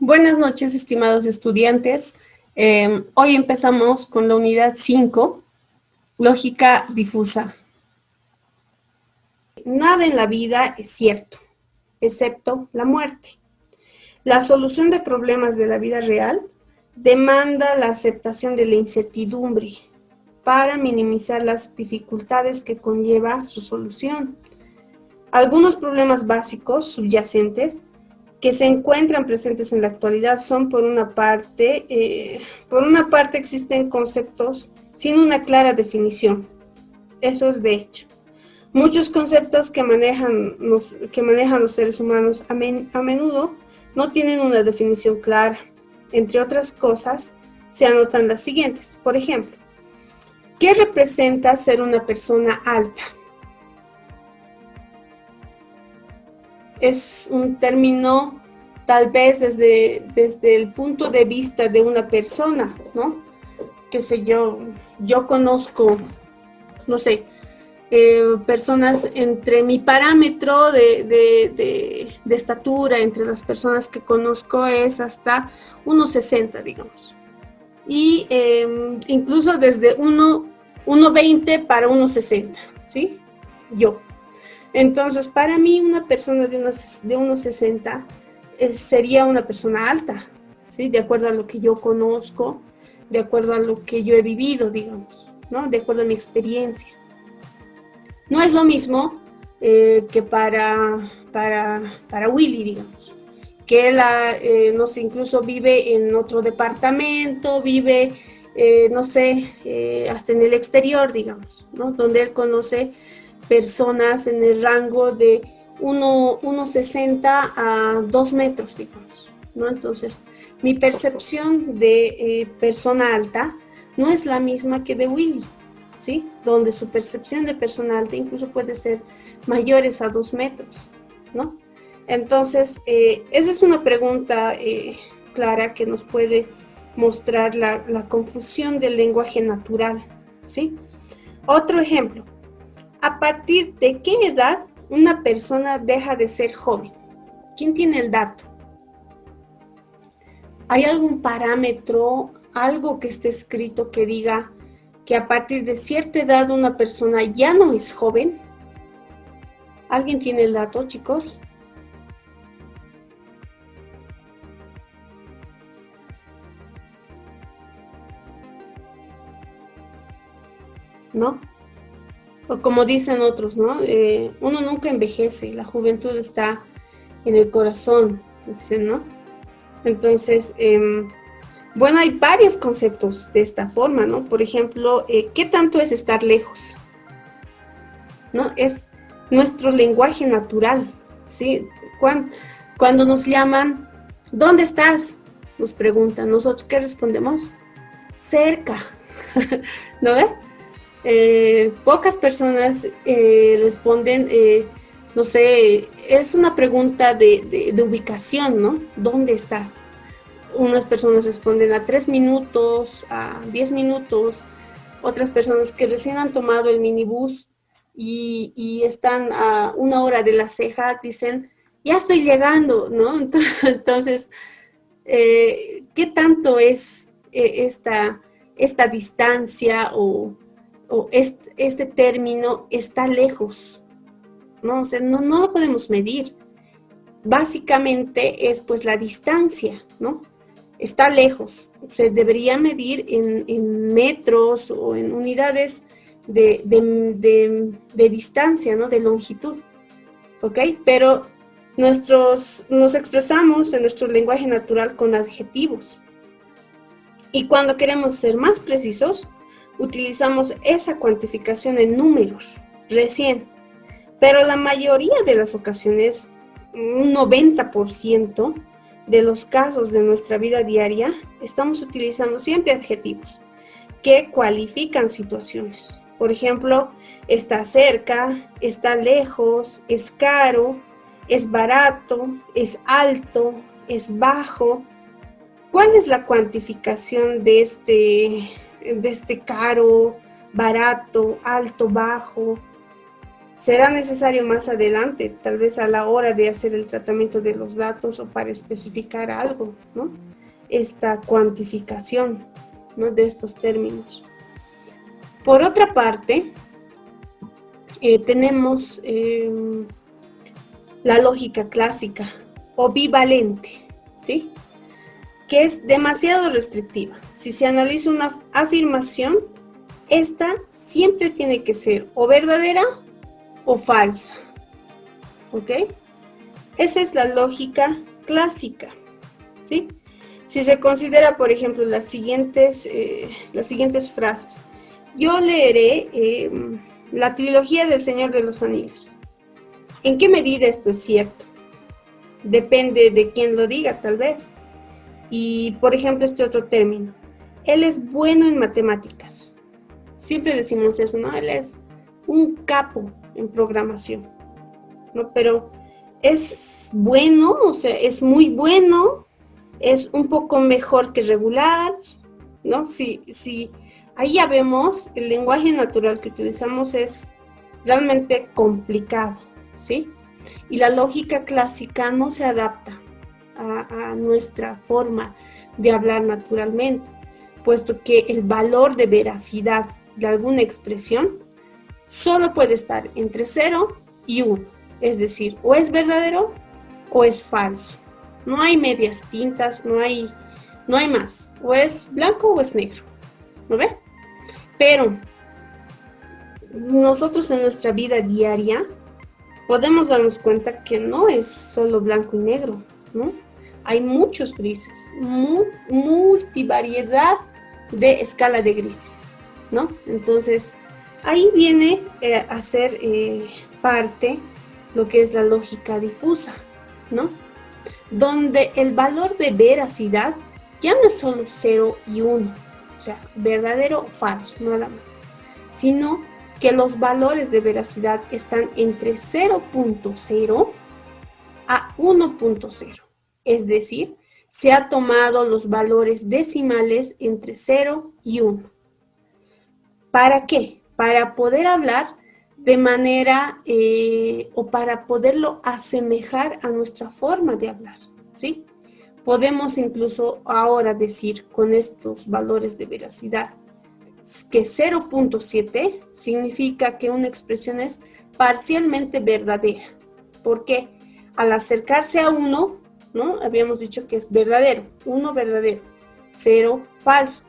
Buenas noches, estimados estudiantes. Hoy empezamos con la unidad 5, lógica difusa. Nada en la vida es cierto, excepto la muerte. La solución de problemas de la vida real demanda la aceptación de la incertidumbre para minimizar las dificultades que conlleva su solución. Algunos problemas básicos subyacentes que se encuentran presentes en la actualidad son, por una parte existen conceptos sin una clara definición. Eso es de hecho. Muchos conceptos que manejan los seres humanos a menudo no tienen una definición clara. Entre otras cosas, se anotan las siguientes. Por ejemplo, ¿qué representa ser una persona alta? Es un término tal vez desde el punto de vista de una persona, ¿no? Qué sé yo conozco, no sé, personas entre mi parámetro de estatura, entre las personas que conozco es hasta 1,60, digamos. Y incluso desde 1,20 para 1,60, ¿sí? Yo. Entonces, para mí, una persona de 1,60 sería una persona alta, ¿sí? De acuerdo a lo que yo conozco, de acuerdo a lo que yo he vivido, digamos, ¿no? De acuerdo a mi experiencia. No es lo mismo que para Willy, digamos, que él, no sé, incluso vive en otro departamento, vive, no sé, hasta en el exterior, digamos, ¿no? Donde él conoce personas en el rango de 1,60 a 2 metros, digamos, ¿no? Entonces, mi percepción de persona alta no es la misma que de Willy, ¿sí? Donde su percepción de persona alta incluso puede ser mayores a 2 metros, ¿no? Entonces, esa es una pregunta clara que nos puede mostrar la confusión del lenguaje natural, ¿sí? Otro ejemplo. ¿A partir de qué edad una persona deja de ser joven? ¿Quién tiene el dato? ¿Hay algún parámetro, algo que esté escrito que diga que a partir de cierta edad una persona ya no es joven? ¿Alguien tiene el dato, chicos? ¿No? O como dicen otros, ¿no? Uno nunca envejece, la juventud está en el corazón, dicen, ¿no? Entonces, bueno, hay varios conceptos de esta forma, ¿no? Por ejemplo, ¿qué tanto es estar lejos? ¿No? Es nuestro lenguaje natural, ¿sí? Cuando nos llaman, ¿dónde estás? Nos preguntan, ¿nosotros qué respondemos? Cerca, ¿no ves? Pocas personas responden, no sé, es una pregunta de ubicación, ¿no? ¿Dónde estás? Unas personas responden a 3 minutos, a 10 minutos, otras personas que recién han tomado el minibús y están a 1 hora de La Ceja, dicen, ya estoy llegando, ¿no? Entonces, ¿qué tanto es esta distancia o este término está lejos, ¿no? O sea, no lo podemos medir. Básicamente es pues la distancia, ¿no? Está lejos. Se debería medir en metros o en unidades de distancia, ¿no? De longitud, ¿ok? Pero nos expresamos en nuestro lenguaje natural con adjetivos. Y cuando queremos ser más precisos, utilizamos esa cuantificación en números, recién. Pero la mayoría de las ocasiones, un 90% de los casos de nuestra vida diaria, estamos utilizando siempre adjetivos que cualifican situaciones. Por ejemplo, está cerca, está lejos, es caro, es barato, es alto, es bajo. ¿Cuál es la cuantificación de este caro, barato, alto, bajo? Será necesario más adelante, tal vez a la hora de hacer el tratamiento de los datos o para especificar algo, ¿no? Esta cuantificación, ¿no?, de estos términos. Por otra parte, tenemos la lógica clásica o bivalente, ¿sí?, que es demasiado restrictiva. Si se analiza una afirmación, esta siempre tiene que ser o verdadera o falsa, ¿ok? Esa es la lógica clásica, ¿sí? Si se considera, por ejemplo, las siguientes frases. Yo leeré la trilogía del Señor de los Anillos. ¿En qué medida esto es cierto? Depende de quién lo diga, tal vez. Y, por ejemplo, este otro término. Él es bueno en matemáticas. Siempre decimos eso, ¿no? Él es un capo en programación, ¿no? Pero es bueno, o sea, es muy bueno, es un poco mejor que regular, ¿no? Si ahí ya vemos, el lenguaje natural que utilizamos es realmente complicado, ¿sí? Y la lógica clásica no se adapta a nuestra forma de hablar naturalmente, puesto que el valor de veracidad de alguna expresión solo puede estar entre 0 y 1, es decir, o es verdadero o es falso. No hay medias tintas, no hay más, o es blanco o es negro, ¿no ve? Pero nosotros en nuestra vida diaria podemos darnos cuenta que no es solo blanco y negro, ¿no? Hay muchos grises, multivariedad de escala de grises, ¿no? Entonces, ahí viene a ser parte lo que es la lógica difusa, ¿no? Donde el valor de veracidad ya no es solo 0 y 1, o sea, verdadero o falso, nada más, sino que los valores de veracidad están entre 0.0 a 1.0, es decir, se ha tomado los valores decimales entre 0 y 1. ¿Para qué? Para poder hablar de manera o para poderlo asemejar a nuestra forma de hablar, ¿sí? Podemos incluso ahora decir con estos valores de veracidad que 0.7 significa que una expresión es parcialmente verdadera. ¿Por qué? Al acercarse a 1, ¿no? Habíamos dicho que es verdadero, 1 verdadero, 0 falso.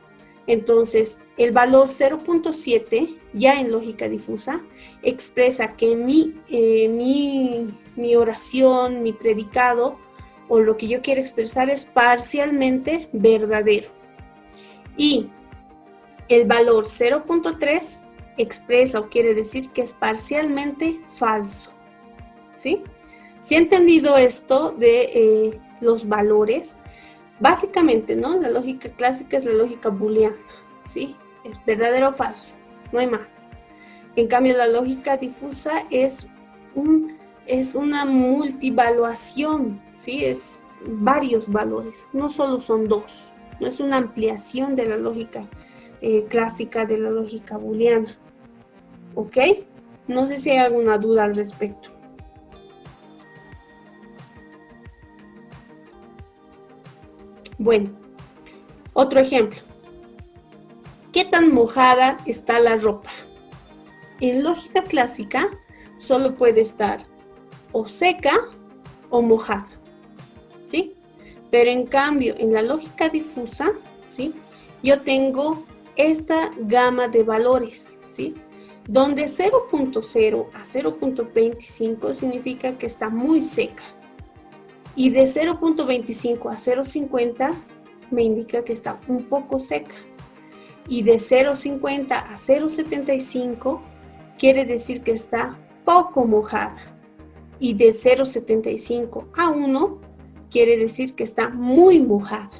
Entonces, el valor 0.7, ya en lógica difusa, expresa que mi oración, mi predicado, o lo que yo quiero expresar es parcialmente verdadero. Y el valor 0.3 expresa o quiere decir que es parcialmente falso, ¿sí? Si he entendido esto de los valores, básicamente, ¿no? La lógica clásica es la lógica booleana, ¿sí? Es verdadero o falso, no hay más. En cambio, la lógica difusa es una multivaluación, ¿sí? Es varios valores, no solo son dos, no es una ampliación de la lógica clásica, de la lógica booleana, ¿ok? No sé si hay alguna duda al respecto. Bueno, otro ejemplo. ¿Qué tan mojada está la ropa? En lógica clásica solo puede estar o seca o mojada, ¿sí? Pero en cambio, en la lógica difusa, ¿sí?, yo tengo esta gama de valores, ¿sí?, donde 0.0 a 0.25 significa que está muy seca. Y de 0.25 a 0.50 me indica que está un poco seca. Y de 0.50 a 0.75 quiere decir que está poco mojada. Y de 0.75 a 1 quiere decir que está muy mojada.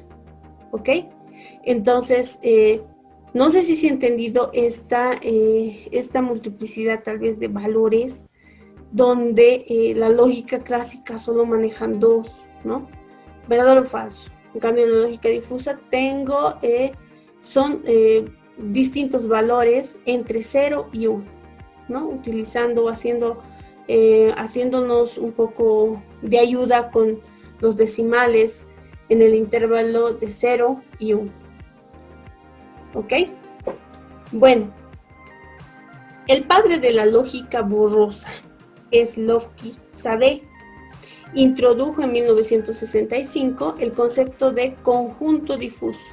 ¿Ok? Entonces, no sé si se ha entendido esta multiplicidad tal vez de valores, donde la lógica clásica solo manejan dos, ¿no? ¿Verdadero o falso? En cambio, en la lógica difusa son distintos valores entre 0 y 1. ¿no? Utilizando o haciéndonos un poco de ayuda con los decimales en el intervalo de 0 y 1. ¿Ok? Bueno, el padre de la lógica borrosa, Shloki Zadeh, introdujo en 1965 el concepto de conjunto difuso,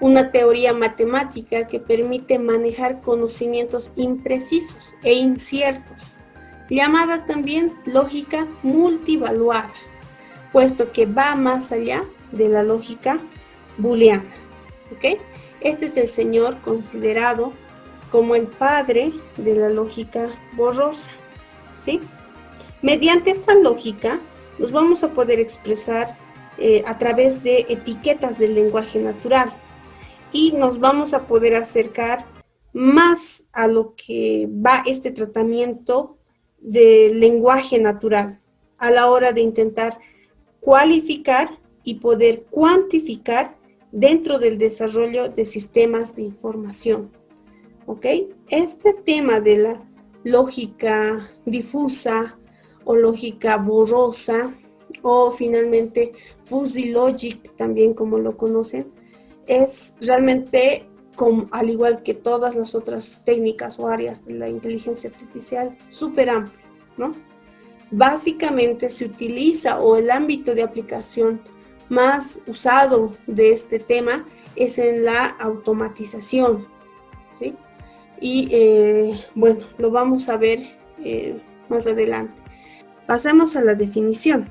una teoría matemática que permite manejar conocimientos imprecisos e inciertos, llamada también lógica multivaluada, puesto que va más allá de la lógica booleana. ¿Ok? Este es el señor considerado como el padre de la lógica borrosa, ¿sí? Mediante esta lógica nos vamos a poder expresar a través de etiquetas del lenguaje natural y nos vamos a poder acercar más a lo que va este tratamiento del lenguaje natural a la hora de intentar cualificar y poder cuantificar dentro del desarrollo de sistemas de información. ¿Ok? Este tema de la lógica difusa o lógica borrosa o finalmente fuzzy logic también como lo conocen, es realmente, al igual que todas las otras técnicas o áreas de la inteligencia artificial, súper amplio, ¿no? Básicamente se utiliza, o el ámbito de aplicación más usado de este tema es en la automatización, ¿sí? Y bueno, lo vamos a ver más adelante. Pasemos a la definición.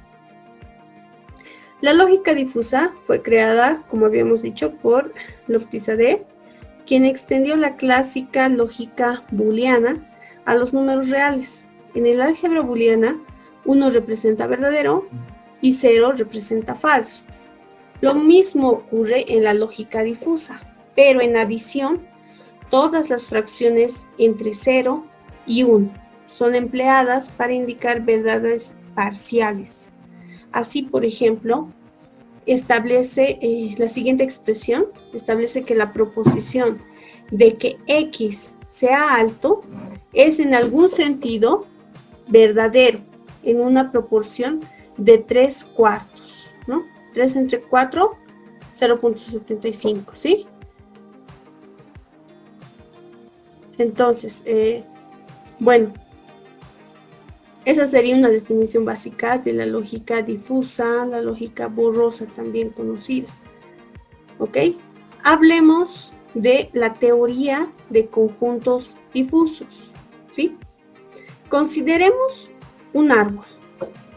La lógica difusa fue creada, como habíamos dicho, por Shloki Zadeh, quien extendió la clásica lógica booleana a los números reales. En el álgebra booleana, 1 representa verdadero y 0 representa falso. Lo mismo ocurre en la lógica difusa, pero en adición, todas las fracciones entre 0 y 1 son empleadas para indicar verdades parciales. Así, por ejemplo, establece la siguiente expresión, establece que la proposición de que X sea alto es en algún sentido verdadero, en una proporción de 3/4, ¿no? 3 entre 4, 0.75, ¿sí? Entonces, bueno, esa sería una definición básica de la lógica difusa, la lógica borrosa también conocida. ¿Ok? Hablemos de la teoría de conjuntos difusos, ¿sí? Consideremos un árbol,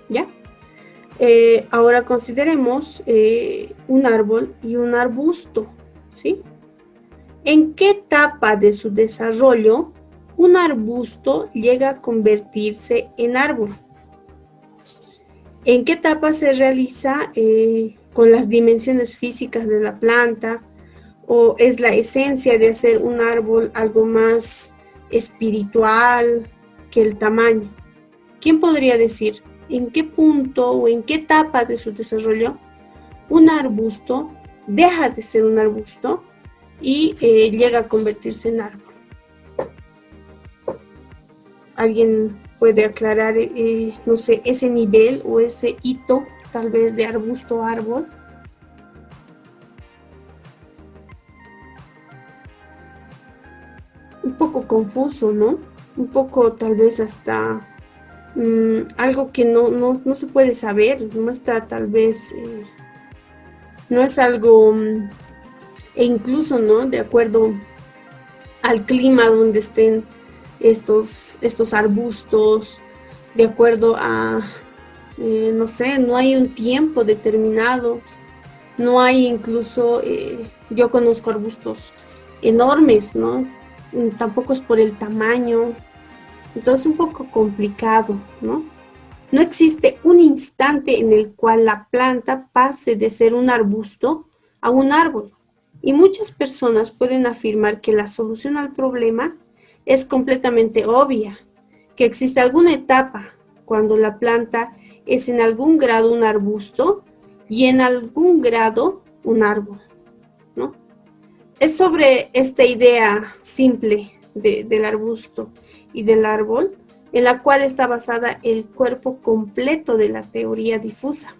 ¿ya? Ahora consideremos un árbol y un arbusto, ¿sí? ¿En qué etapa de su desarrollo un arbusto llega a convertirse en árbol? ¿En qué etapa se realiza con las dimensiones físicas de la planta? ¿O es la esencia de hacer un árbol algo más espiritual que el tamaño? ¿Quién podría decir en qué punto o en qué etapa de su desarrollo un arbusto deja de ser un arbusto y llega a convertirse en árbol? ¿Alguien puede aclarar, no sé, ese nivel o ese hito, tal vez de arbusto a árbol? Un poco confuso, ¿no? Un poco tal vez hasta algo que no se puede saber, no está tal vez, no es algo, e incluso, ¿no? De acuerdo al clima donde estén estos arbustos, de acuerdo a, no sé, no hay un tiempo determinado, no hay incluso, yo conozco arbustos enormes, ¿no? Tampoco es por el tamaño, entonces un poco complicado, ¿no? No existe un instante en el cual la planta pase de ser un arbusto a un árbol, y muchas personas pueden afirmar que la solución al problema es completamente obvia, que existe alguna etapa cuando la planta es en algún grado un arbusto y en algún grado un árbol, ¿no? Es sobre esta idea simple del arbusto y del árbol, en la cual está basada el cuerpo completo de la teoría difusa.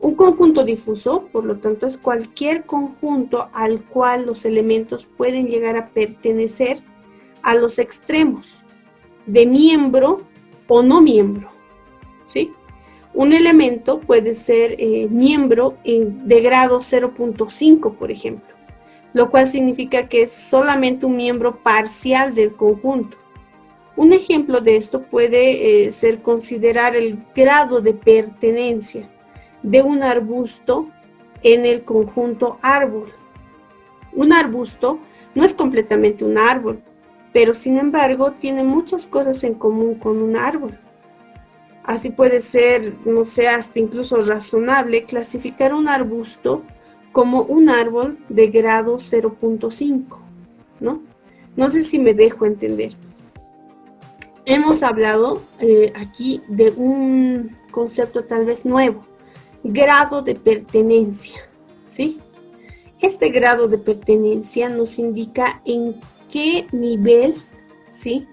Un conjunto difuso, por lo tanto, es cualquier conjunto al cual los elementos pueden llegar a pertenecer a los extremos de miembro o no miembro, ¿sí? Un elemento puede ser miembro de grado 0.5, por ejemplo, lo cual significa que es solamente un miembro parcial del conjunto. Un ejemplo de esto puede ser considerar el grado de pertenencia de un arbusto en el conjunto árbol. Un arbusto no es completamente un árbol, pero sin embargo tiene muchas cosas en común con un árbol. Así puede ser, no sé, hasta incluso razonable clasificar un arbusto como un árbol de grado 0.5, ¿no? No sé si me dejo entender. Hemos hablado aquí de un concepto tal vez nuevo, grado de pertenencia, ¿sí? Este grado de pertenencia nos indica en qué nivel, ¿sí?,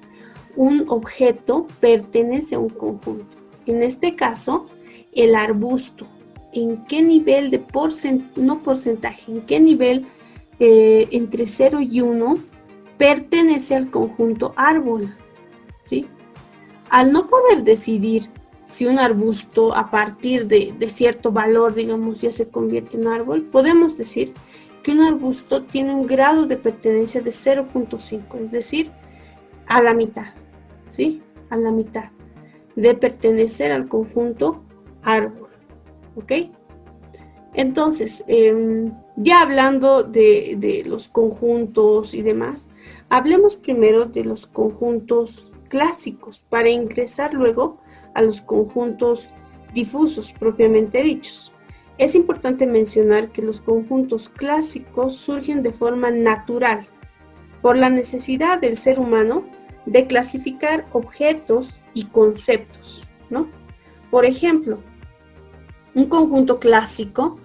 un objeto pertenece a un conjunto. En este caso, el arbusto, en qué nivel de no porcentaje, en qué nivel entre 0 y 1 pertenece al conjunto árbol, ¿sí? Al no poder decidir si un arbusto a partir de cierto valor, digamos, ya se convierte en árbol, podemos decir que un arbusto tiene un grado de pertenencia de 0.5, es decir, a la mitad, ¿sí? A la mitad de pertenecer al conjunto árbol, ¿ok? Entonces, ya hablando de los conjuntos y demás, hablemos primero de los conjuntos clásicos para ingresar luego a los conjuntos difusos propiamente dichos. Es importante mencionar que los conjuntos clásicos surgen de forma natural por la necesidad del ser humano de clasificar objetos y conceptos, ¿no? Por ejemplo, un conjunto clásico,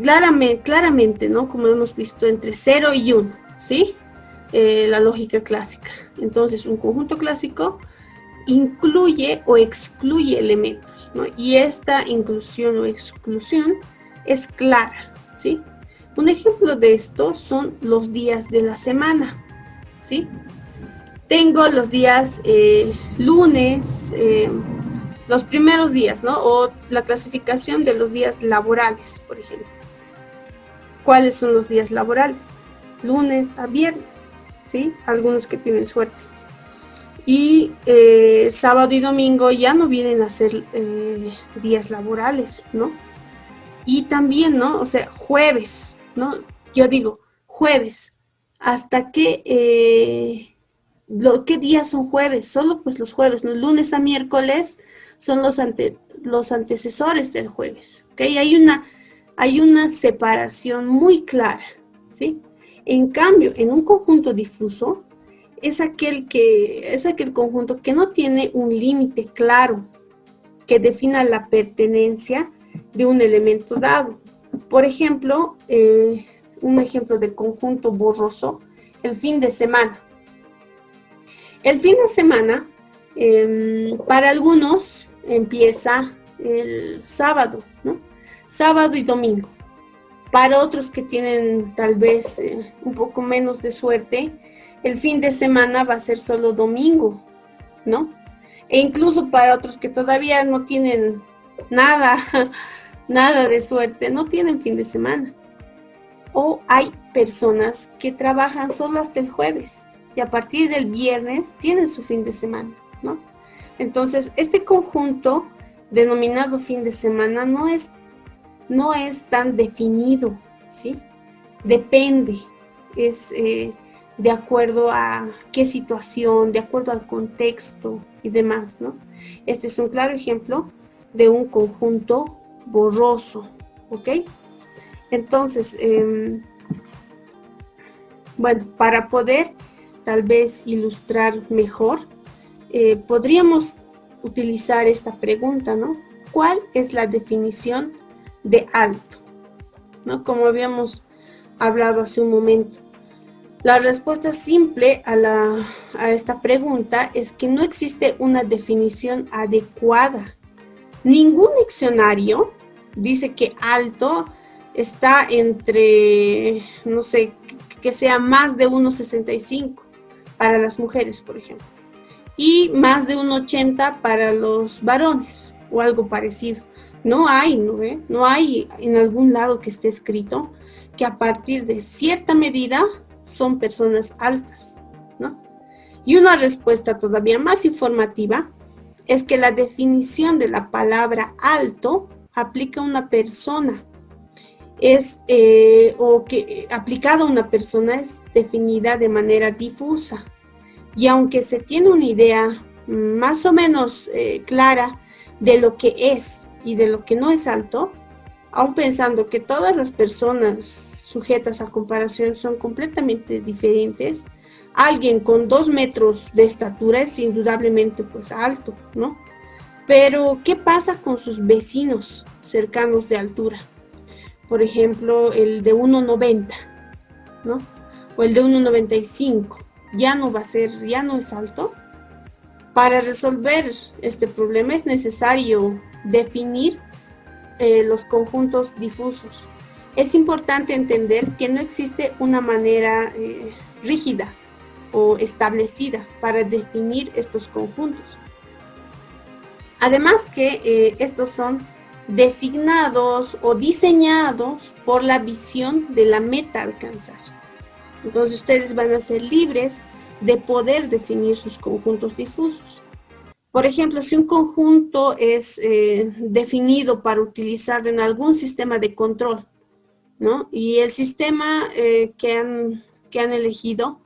claramente, ¿no?, como hemos visto, entre 0 y 1, ¿sí? La lógica clásica. Entonces, un conjunto clásico incluye o excluye elementos, ¿no? Y esta inclusión o exclusión es clara, ¿sí? Un ejemplo de esto son los días de la semana, ¿sí? Tengo los días lunes, los primeros días, ¿no? O la clasificación de los días laborales, por ejemplo. ¿Cuáles son los días laborales? Lunes a viernes, ¿sí? Algunos que tienen suerte. Y sábado y domingo ya no vienen a ser días laborales, ¿no? Y también, ¿no? O sea, jueves, ¿no? Yo digo, jueves. ¿Hasta qué días son jueves? Solo pues los jueves, ¿no? Lunes a miércoles son los antecesores del jueves, ¿ok? Hay una separación muy clara, ¿sí? En cambio, en un conjunto difuso, es aquel conjunto que no tiene un límite claro que defina la pertenencia de un elemento dado. Por ejemplo, un ejemplo de conjunto borroso, el fin de semana. El fin de semana, para algunos, empieza el sábado, ¿no? Sábado y domingo. Para otros que tienen tal vez un poco menos de suerte, el fin de semana va a ser solo domingo, ¿no? E incluso para otros que todavía no tienen nada, nada de suerte, no tienen fin de semana. O hay personas que trabajan solo hasta el jueves y a partir del viernes tienen su fin de semana, ¿no? Entonces, este conjunto denominado fin de semana no es tan definido, ¿sí? Depende, es de acuerdo a qué situación, de acuerdo al contexto y demás, ¿no? Este es un claro ejemplo de un conjunto borroso, ¿ok? Entonces, bueno, para poder tal vez ilustrar mejor, podríamos utilizar esta pregunta, ¿no? ¿Cuál es la definición de alto? ¿No? Como habíamos hablado hace un momento. La respuesta simple a esta pregunta es que no existe una definición adecuada. Ningún diccionario dice que alto está entre, no sé, que sea más de 1,65 para las mujeres, por ejemplo, y más de 1,80 para los varones, o algo parecido. No hay, ¿no ve? No hay en algún lado que esté escrito que a partir de cierta medida son personas altas, ¿no? Y una respuesta todavía más informativa es que la definición de la palabra alto aplica a una persona, o que aplicada a una persona es definida de manera difusa. Y aunque se tiene una idea más o menos clara de lo que es y de lo que no es alto, aun pensando que todas las personas sujetas a comparación son completamente diferentes, alguien con 2 metros de estatura es indudablemente pues alto, ¿no? Pero, ¿qué pasa con sus vecinos cercanos de altura? Por ejemplo, el de 1,90, ¿no? O el de 1,95, ya no va a ser, ya no es alto. Para resolver este problema es necesario definir los conjuntos difusos. Es importante entender que no existe una manera rígida o establecida para definir estos conjuntos. Además que estos son designados o diseñados por la visión de la meta a alcanzar. Entonces ustedes van a ser libres de poder definir sus conjuntos difusos. Por ejemplo, si un conjunto es definido para utilizar en algún sistema de control, ¿no? Y el sistema que han elegido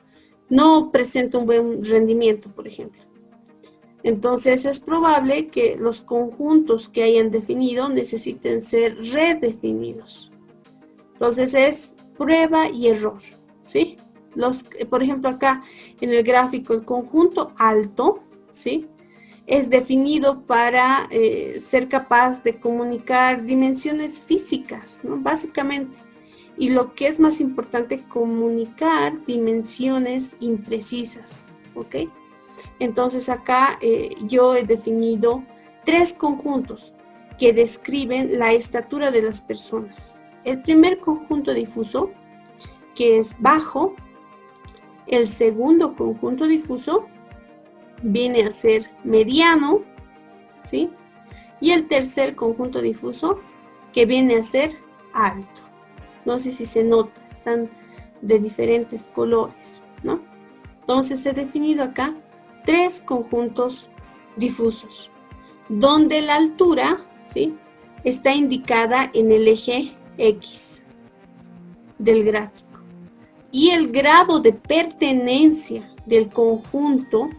no presenta un buen rendimiento, por ejemplo. Entonces es probable que los conjuntos que hayan definido necesiten ser redefinidos. Entonces es prueba y error, ¿sí? Por ejemplo, acá en el gráfico, el conjunto alto, ¿sí?, es definido para ser capaz de comunicar dimensiones físicas, ¿no? Básicamente. Y lo que es más importante, comunicar dimensiones imprecisas, ¿ok? Entonces acá yo he definido 3 conjuntos que describen la estatura de las personas. El primer conjunto difuso, que es bajo. El segundo conjunto difuso viene a ser mediano, ¿sí? Y el tercer conjunto difuso, que viene a ser alto. No sé si se nota, están de diferentes colores, ¿no? Entonces he definido acá 3 conjuntos difusos, donde la altura, ¿sí?, está indicada en el eje X del gráfico. Y el grado de pertenencia del conjunto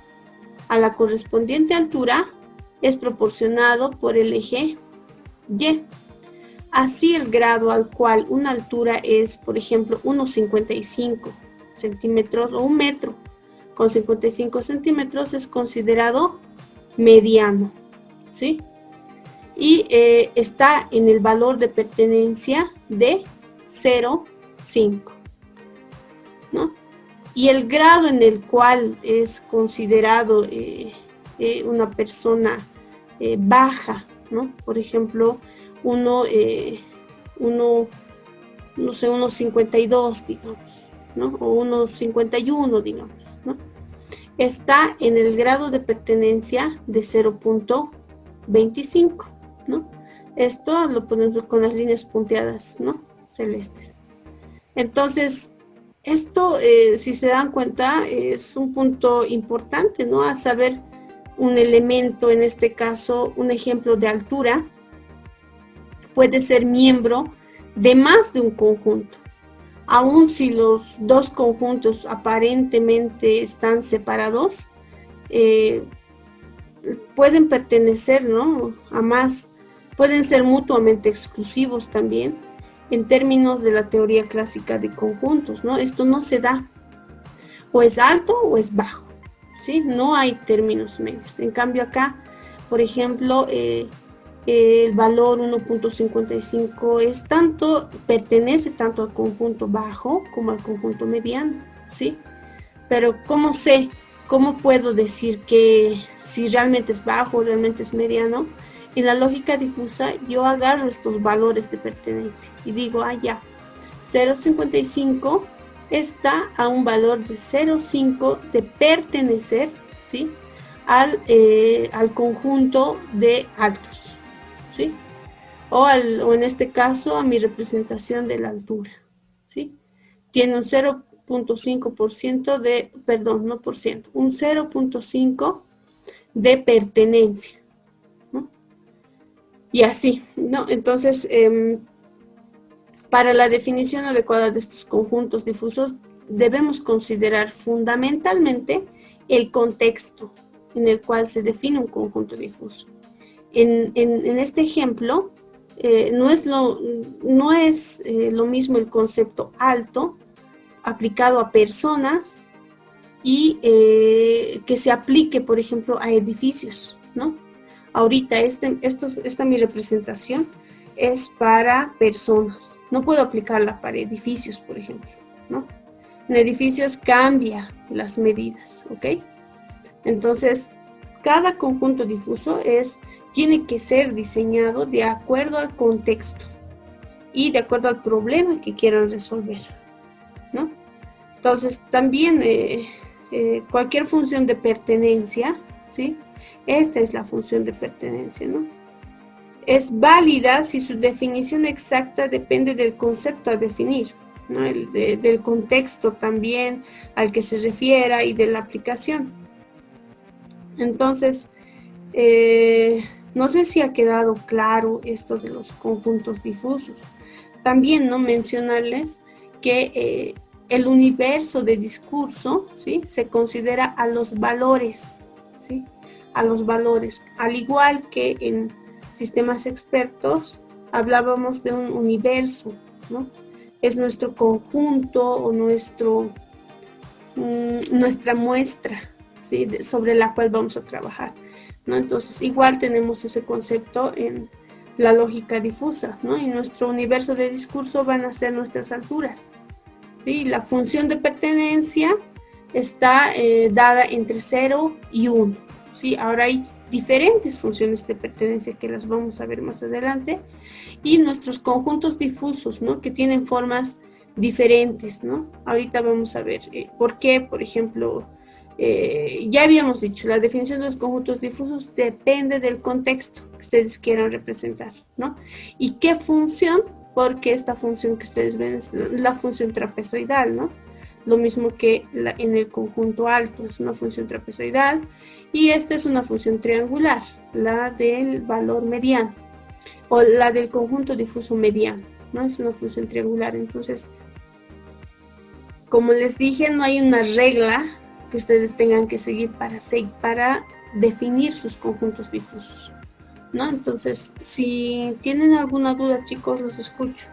a la correspondiente altura es proporcionado por el eje Y. Así, el grado al cual una altura es, por ejemplo, 1,55 centímetros o 1 metro con 55 centímetros es considerado mediano, ¿sí? Y está en el valor de pertenencia de 0,5, ¿no? Y el grado en el cual es considerado una persona baja, ¿no? Por ejemplo, no sé, unos 52, digamos, ¿no? O unos 51, digamos, ¿no? Está en el grado de pertenencia de 0,25, ¿no? Esto lo ponemos con las líneas punteadas, ¿no?, celestes. Entonces, esto, si se dan cuenta, es un punto importante, ¿no?, a saber un elemento, en este caso, un ejemplo de altura, puede ser miembro de más de un conjunto. Aun si los 2 conjuntos aparentemente están separados, pueden pertenecer, ¿no?, a más, pueden ser mutuamente exclusivos también, en términos de la teoría clásica de conjuntos, ¿no? Esto no se da, o es alto o es bajo, ¿sí? No hay términos medios. En cambio acá, por ejemplo, el valor 1,55 pertenece tanto al conjunto bajo como al conjunto mediano, ¿sí? Pero ¿cómo sé? ¿Cómo puedo decir que si realmente es bajo o realmente es mediano? En la lógica difusa yo agarro estos valores de pertenencia y digo, ah, ya, 0,55 está a un valor de 0,5 de pertenecer, ¿sí? Al conjunto de altos, ¿sí? O en este caso a mi representación de la altura, ¿sí? Tiene un 0,5% de, perdón, no por ciento, un 0,5 de pertenencia, ¿no? Y así, ¿no? Entonces, para la definición adecuada de estos conjuntos difusos, debemos considerar fundamentalmente el contexto en el cual se define un conjunto difuso. En este ejemplo, no es lo mismo el concepto alto aplicado a personas y que se aplique, por ejemplo, a edificios, ¿no? Ahorita esta mi representación es para personas. No puedo aplicarla para edificios, por ejemplo, ¿no? En edificios cambia las medidas, ¿ok? Entonces, cada conjunto difuso tiene que ser diseñado de acuerdo al contexto y de acuerdo al problema que quieran resolver, ¿no? Entonces, también cualquier función de pertenencia, ¿sí? Esta es la función de pertenencia, ¿no? Es válida si su definición exacta depende del concepto a definir, ¿no? Del contexto también al que se refiera y de la aplicación. Entonces, no sé si ha quedado claro esto de los conjuntos difusos. También no mencionarles que el universo de discurso, ¿sí? Se considera a los valores, ¿sí? A los valores, al igual que en sistemas expertos hablábamos de un universo, ¿no? Es nuestro conjunto o nuestra muestra, ¿sí? Sobre la cual vamos a trabajar, ¿no? Entonces, igual tenemos ese concepto en la lógica difusa, ¿no? Y nuestro universo de discurso van a ser nuestras alturas, ¿sí? La función de pertenencia está dada entre 0 y 1, ¿sí? Ahora hay diferentes funciones de pertenencia que las vamos a ver más adelante, y nuestros conjuntos difusos, ¿no? Que tienen formas diferentes, ¿no? Ahorita vamos a ver por qué, por ejemplo, ya habíamos dicho, la definición de los conjuntos difusos depende del contexto que ustedes quieran representar, ¿no? ¿Y qué función? Porque esta función que ustedes ven es la función trapezoidal, ¿no? Lo mismo que en el conjunto alto, es una función trapezoidal, y esta es una función triangular, la del valor mediano, o la del conjunto difuso mediano, ¿no? Es una función triangular. Entonces, como les dije, no hay una regla que ustedes tengan que seguir para definir sus conjuntos difusos, ¿no? Entonces, si tienen alguna duda, chicos, los escucho.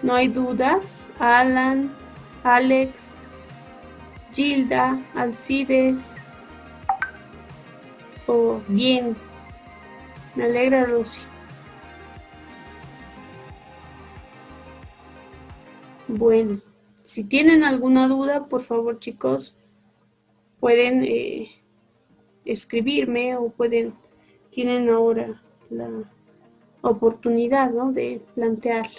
No hay dudas. Alan, Alex, Gilda, Alcides. Oh, bien. Me alegra, Rosy. Bueno, si tienen alguna duda, por favor, chicos, pueden escribirme o tienen ahora la oportunidad, ¿no? De plantearla.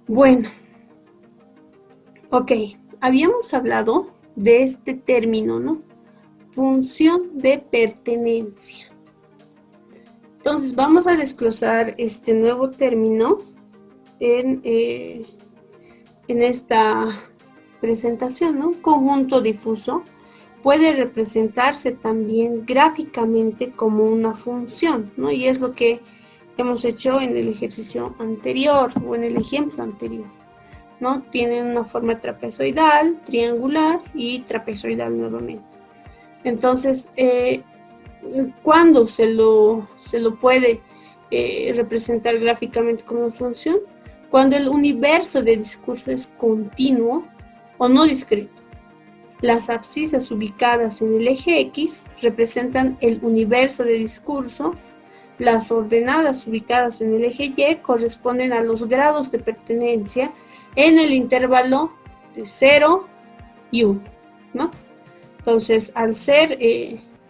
Bueno, ok, habíamos hablado de este término, ¿no? Función de pertenencia. Entonces vamos a desglosar este nuevo término en esta presentación, ¿no? Conjunto difuso puede representarse también gráficamente como una función, ¿no? Y es lo que hemos hecho en el ejercicio anterior o en el ejemplo anterior, ¿no? Tienen una forma trapezoidal, triangular y trapezoidal nuevamente. Entonces, ¿cuándo se lo puede representar gráficamente como función cuando el universo de discurso es continuo o no discreto. Las abscisas ubicadas en el eje X representan el universo de discurso. Las ordenadas ubicadas en el eje Y corresponden a los grados de pertenencia en el intervalo de 0 y 1, ¿no? Entonces, al ser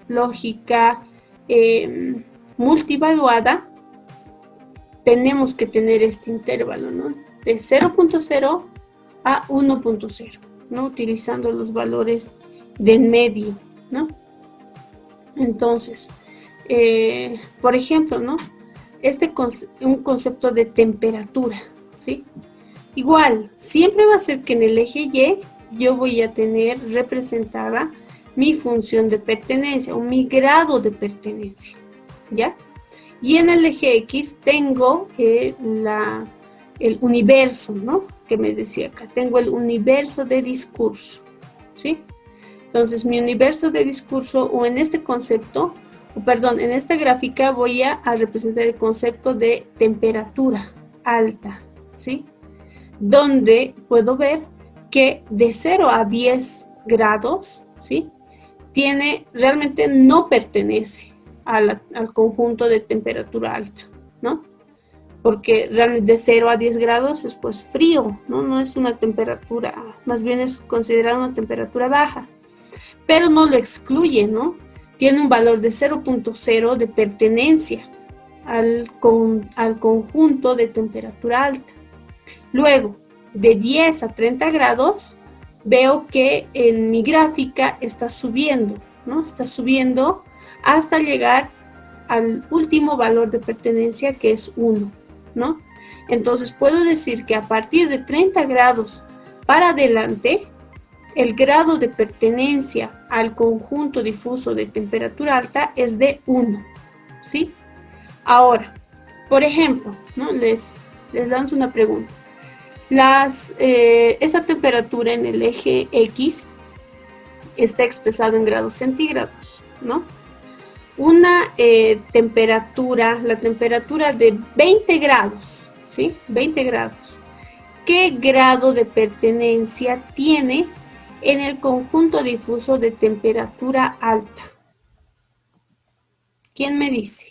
lógica multivaluada, tenemos que tener este intervalo, ¿no? De 0.0 a 1.0, ¿no? Utilizando los valores de en medio, ¿no? Entonces, por ejemplo, ¿no? Un concepto de temperatura, ¿sí? Igual, siempre va a ser que en el eje Y yo voy a tener representada mi función de pertenencia o mi grado de pertenencia, ¿ya? Y en el eje X tengo el universo, ¿no? Que me decía acá, tengo el universo de discurso, ¿sí? Entonces, mi universo de discurso, o en este concepto, en esta gráfica voy a representar el concepto de temperatura alta, ¿sí? Donde puedo ver que de 0 a 10 grados, ¿sí? Realmente no pertenece al conjunto de temperatura alta, ¿no? Porque realmente de 0 a 10 grados es pues frío, ¿no? No es una temperatura, más bien es considerada una temperatura baja, pero no lo excluye, ¿no? Tiene un valor de 0.0 de pertenencia al conjunto de temperatura alta. Luego, de 10 a 30 grados, veo que en mi gráfica está subiendo, ¿no? Está subiendo hasta llegar al último valor de pertenencia, que es 1, ¿no? Entonces, puedo decir que a partir de 30 grados para adelante, el grado de pertenencia al conjunto difuso de temperatura alta es de 1, ¿sí? Ahora, por ejemplo, ¿no? Les lanzo una pregunta. Esa temperatura en el eje X está expresada en grados centígrados, ¿no? Una temperatura, la temperatura de 20 grados, ¿sí? 20 grados. ¿Qué grado de pertenencia tiene en el conjunto difuso de temperatura alta? ¿Quién me dice?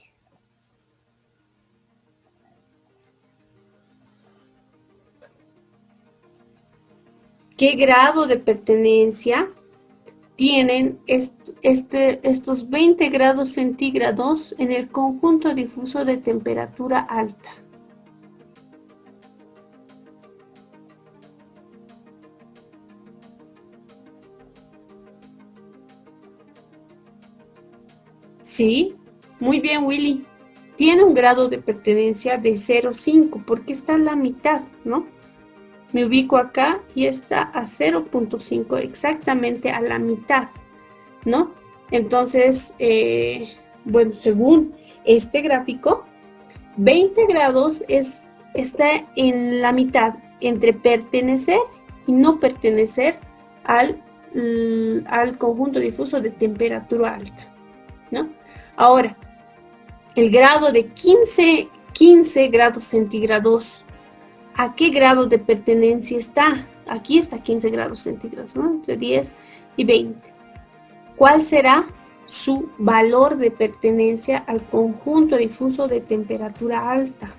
¿Qué grado de pertenencia tienen estos 20 grados centígrados en el conjunto difuso de temperatura alta? Sí, muy bien, Willy. Tiene un grado de pertenencia de 0,5 porque está a la mitad, ¿no? Me ubico acá y está a 0.5, exactamente a la mitad, ¿no? Entonces, bueno, según este gráfico, 20 grados está en la mitad entre pertenecer y no pertenecer al conjunto difuso de temperatura alta, ¿no? Ahora, el grado de 15 grados centígrados, ¿a qué grado de pertenencia está? Aquí está 15 grados centígrados, ¿no? Entre 10 y 20. ¿Cuál será su valor de pertenencia al conjunto difuso de temperatura alta?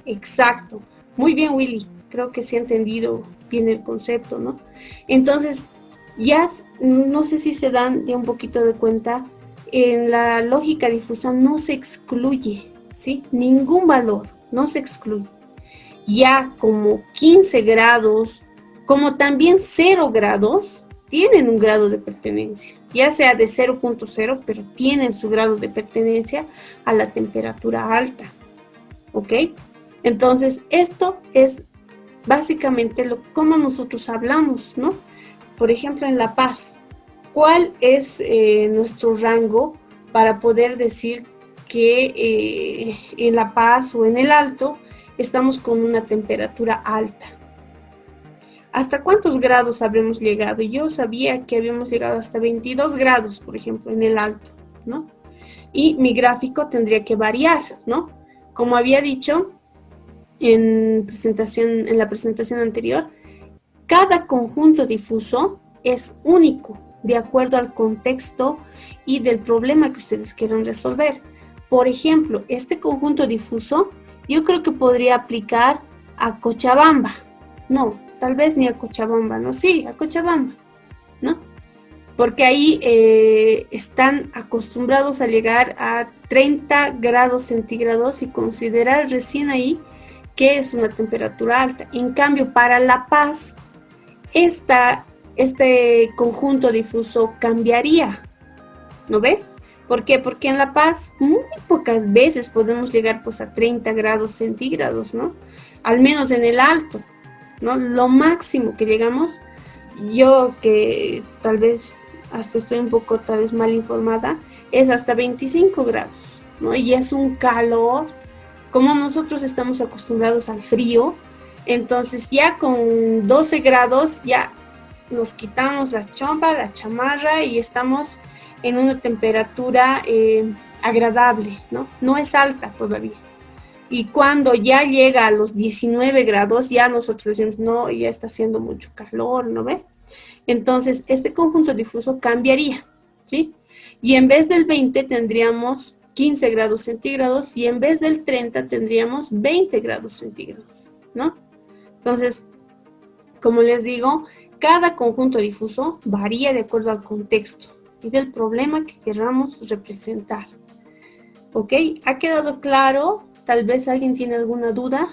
Exacto. Muy bien, Willy. Creo que sí ha entendido bien el concepto, ¿no? Entonces, ya no sé si se dan ya un poquito de cuenta, en la lógica difusa no se excluye, ¿sí? Ningún valor, no se excluye. Ya como 15 grados, como también 0 grados, tienen un grado de pertenencia, ya sea de 0.0, pero tienen su grado de pertenencia a la temperatura alta, ¿ok? Entonces, esto es básicamente cómo nosotros hablamos, ¿no? Por ejemplo, en La Paz, ¿cuál es nuestro rango para poder decir que en La Paz o en el Alto estamos con una temperatura alta? ¿Hasta cuántos grados habremos llegado? Yo sabía que habíamos llegado hasta 22 grados, por ejemplo, en el Alto, ¿no? Y mi gráfico tendría que variar, ¿no? Como había dicho en la presentación anterior, cada conjunto difuso es único de acuerdo al contexto y del problema que ustedes quieran resolver. Por ejemplo, este conjunto difuso yo creo que podría aplicar a Cochabamba. No, tal vez ni a Cochabamba, no, sí, a Cochabamba, ¿no? Porque ahí están acostumbrados a llegar a 30 grados centígrados y considerar recién ahí que es una temperatura alta. En cambio, para La Paz, este conjunto difuso cambiaría, ¿no ve? ¿Por qué? Porque en La Paz muy pocas veces podemos llegar pues a 30 grados centígrados, ¿no? Al menos en el alto, ¿no? Lo máximo que llegamos, yo que tal vez hasta estoy un poco tal vez mal informada, es hasta 25 grados, ¿no? Y es un calor, como nosotros estamos acostumbrados al frío, entonces ya con 12 grados ya nos quitamos la chompa, la chamarra y estamos en una temperatura agradable, ¿no? No es alta todavía. Y cuando ya llega a los 19 grados, ya nosotros decimos, no, ya está haciendo mucho calor, ¿no ve? Entonces, este conjunto difuso cambiaría, ¿sí? Y en vez del 20 tendríamos 15 grados centígrados y en vez del 30 tendríamos 20 grados centígrados, ¿no? Entonces, como les digo, cada conjunto difuso varía de acuerdo al contexto y del problema que queramos representar. ¿Ok? ¿Ha quedado claro? Tal vez alguien tiene alguna duda.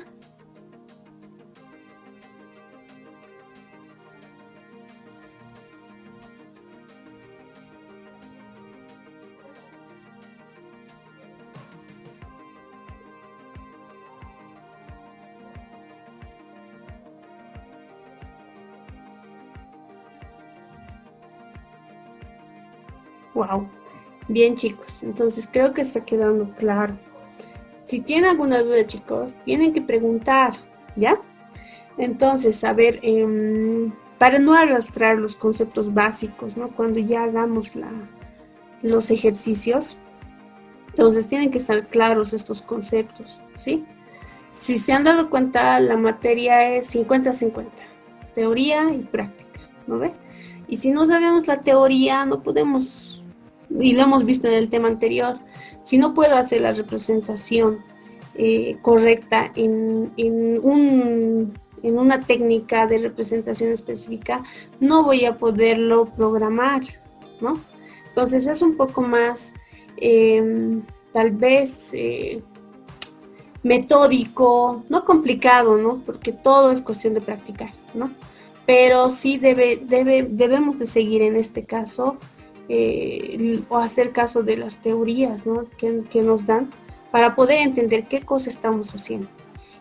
Wow. Bien, chicos. Entonces creo que está quedando claro. Si tienen alguna duda, chicos, tienen que preguntar, ¿ya? Entonces, a ver, para no arrastrar los conceptos básicos, ¿no? Cuando ya hagamos los ejercicios, entonces tienen que estar claros estos conceptos, ¿sí? Si se han dado cuenta, la materia es 50-50, teoría y práctica, ¿no ve? Y si no sabemos la teoría, no podemos, y lo hemos visto en el tema anterior, si no puedo hacer la representación correcta en una técnica de representación específica, no voy a poderlo programar, ¿no? Entonces es un poco más, tal vez, metódico, no complicado, ¿no? Porque todo es cuestión de practicar, ¿no? Pero sí debemos de seguir en este caso o hacer caso de las teorías, ¿no? que nos dan para poder entender qué cosa estamos haciendo.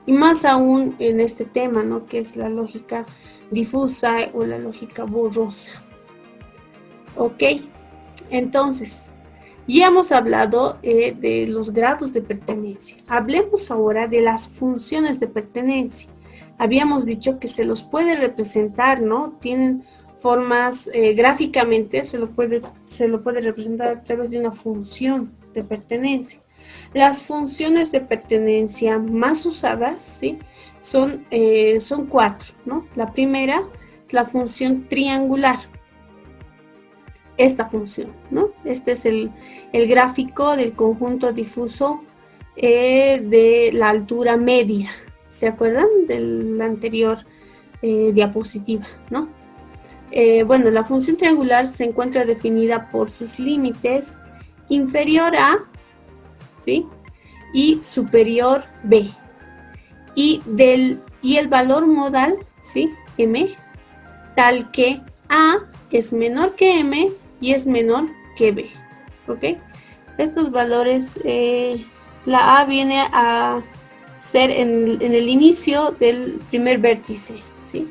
Y más aún en este tema, ¿no? Que es la lógica difusa o la lógica borrosa. ¿Ok? Entonces, ya hemos hablado de los grados de pertenencia. Hablemos ahora de las funciones de pertenencia. Habíamos dicho que se los puede representar, ¿no? Tienen formas gráficamente, se lo puede representar a través de una función de pertenencia. Las funciones de pertenencia más usadas, ¿sí? Son 4, ¿no? La primera es la función triangular. Esta función, ¿no? Este es el gráfico del conjunto difuso de la altura media. ¿Se acuerdan de la anterior diapositiva, no? Bueno, la función triangular se encuentra definida por sus límites inferior a, ¿sí? Y superior b. Y el valor modal, ¿sí? M, tal que a es menor que m y es menor que b, ¿ok? Estos valores, la a viene a ser en el inicio del primer vértice, ¿sí?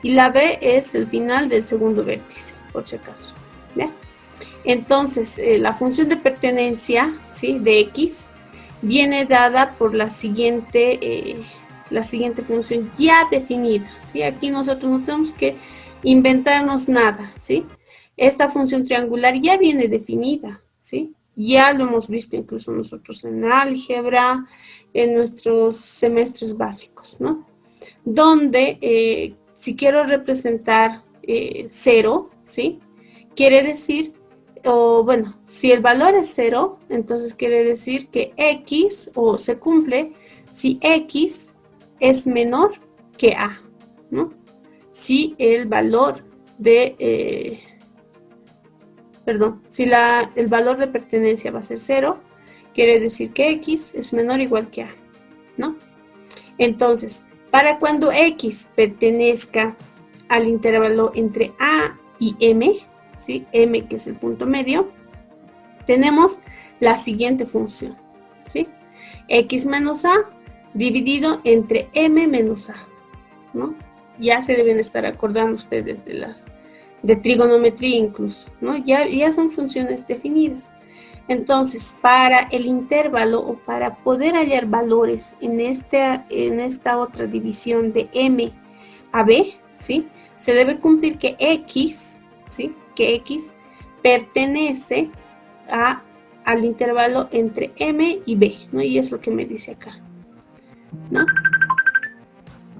Y la b es el final del segundo vértice, por si acaso, ¿ya? Entonces, la función de pertenencia, ¿sí? De x viene dada por la siguiente función ya definida, ¿sí? Aquí nosotros no tenemos que inventarnos nada, ¿sí? Esta función triangular ya viene definida, ¿sí? Ya lo hemos visto incluso nosotros en álgebra, en nuestros semestres básicos, ¿no? Donde si quiero representar 0, ¿sí? Quiere decir, o bueno, si el valor es 0, entonces quiere decir que x, o se cumple, si x es menor que a, ¿no? Si el valor de, si el valor de pertenencia va a ser 0, quiere decir que x es menor o igual que a, ¿no? Entonces, para cuando x pertenezca al intervalo entre a y m, ¿sí? M, que es el punto medio, tenemos la siguiente función, ¿sí? X menos a dividido entre m menos a, ¿no? Ya se deben estar acordando ustedes de trigonometría incluso, ¿no? Ya son funciones definidas. Entonces, para el intervalo o para poder hallar valores en esta otra división de m a b, ¿sí? Se debe cumplir que x, ¿sí? Que x pertenece al intervalo entre m y b, ¿no? Y es lo que me dice acá, ¿no?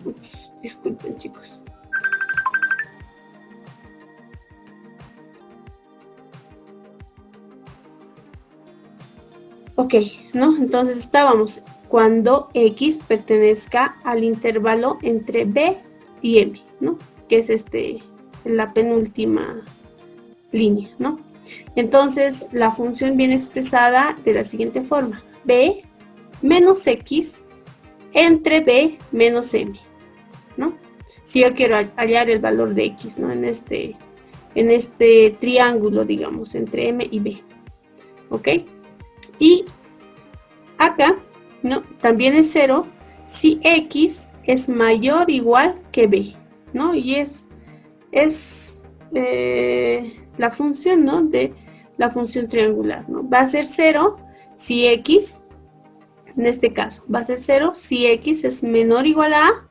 Ups, disculpen, chicos. Ok, ¿no? Entonces estábamos cuando x pertenezca al intervalo entre b y m, ¿no? Que es la penúltima línea, ¿no? Entonces la función viene expresada de la siguiente forma: b menos x entre b menos m, ¿no? Si yo quiero hallar el valor de x, ¿no? En este triángulo, digamos, entre m y b, ¿ok? Y acá, ¿no? También es 0 si x es mayor o igual que b, ¿no? Y es la función, ¿no? De la función triangular, ¿no? Va a ser 0 si x, en este caso, va a ser 0 si x es menor o igual a a,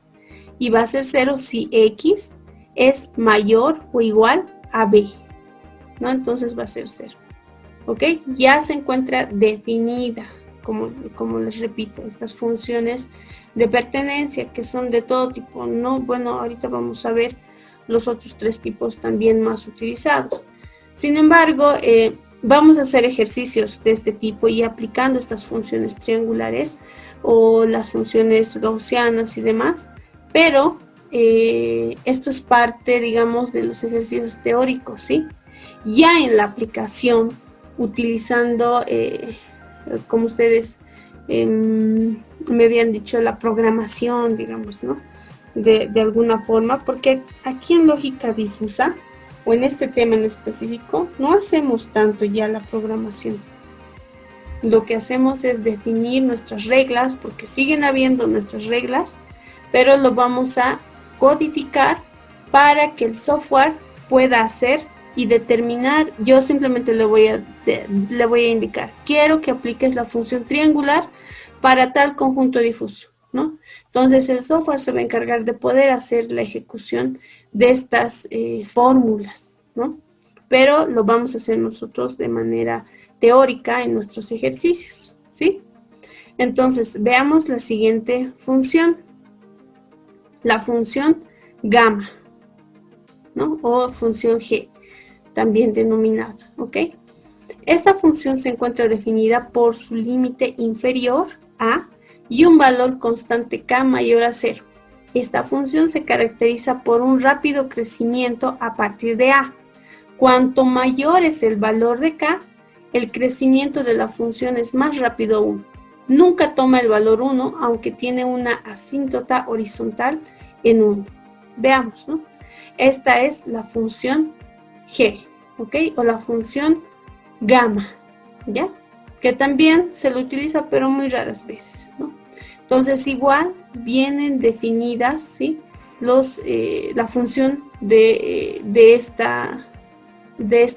y va a ser 0 si x es mayor o igual a b, ¿no? Entonces va a ser 0. ¿Ok? Ya se encuentra definida, como les repito, estas funciones de pertenencia que son de todo tipo, ¿no? Bueno, ahorita vamos a ver los otros 3 tipos también más utilizados. Sin embargo, vamos a hacer ejercicios de este tipo y aplicando estas funciones triangulares o las funciones gaussianas y demás, pero esto es parte, digamos, de los ejercicios teóricos, ¿sí? Ya en la aplicación, utilizando, como ustedes me habían dicho, la programación, digamos, ¿no? De alguna forma, porque aquí en lógica difusa, o en este tema en específico, no hacemos tanto ya la programación. Lo que hacemos es definir nuestras reglas, porque siguen habiendo nuestras reglas, pero lo vamos a codificar para que el software pueda hacer y determinar. Yo simplemente le voy a indicar: quiero que apliques la función triangular para tal conjunto difuso, ¿no? Entonces el software se va a encargar de poder hacer la ejecución de estas fórmulas, ¿no? Pero lo vamos a hacer nosotros de manera teórica en nuestros ejercicios, ¿sí? Entonces veamos la siguiente función, la función gamma, ¿no? O función g, también denominada, ¿ok? Esta función se encuentra definida por su límite inferior a y un valor constante k mayor a 0. Esta función se caracteriza por un rápido crecimiento a partir de a. Cuanto mayor es el valor de k, el crecimiento de la función es más rápido aún. Nunca toma el valor 1, aunque tiene una asíntota horizontal en 1. Veamos, ¿no? Esta es la función g, ¿ok? O la función gamma, ¿ya? Que también se lo utiliza, pero muy raras veces, ¿no? Entonces, igual vienen definidas, ¿sí? La función de esta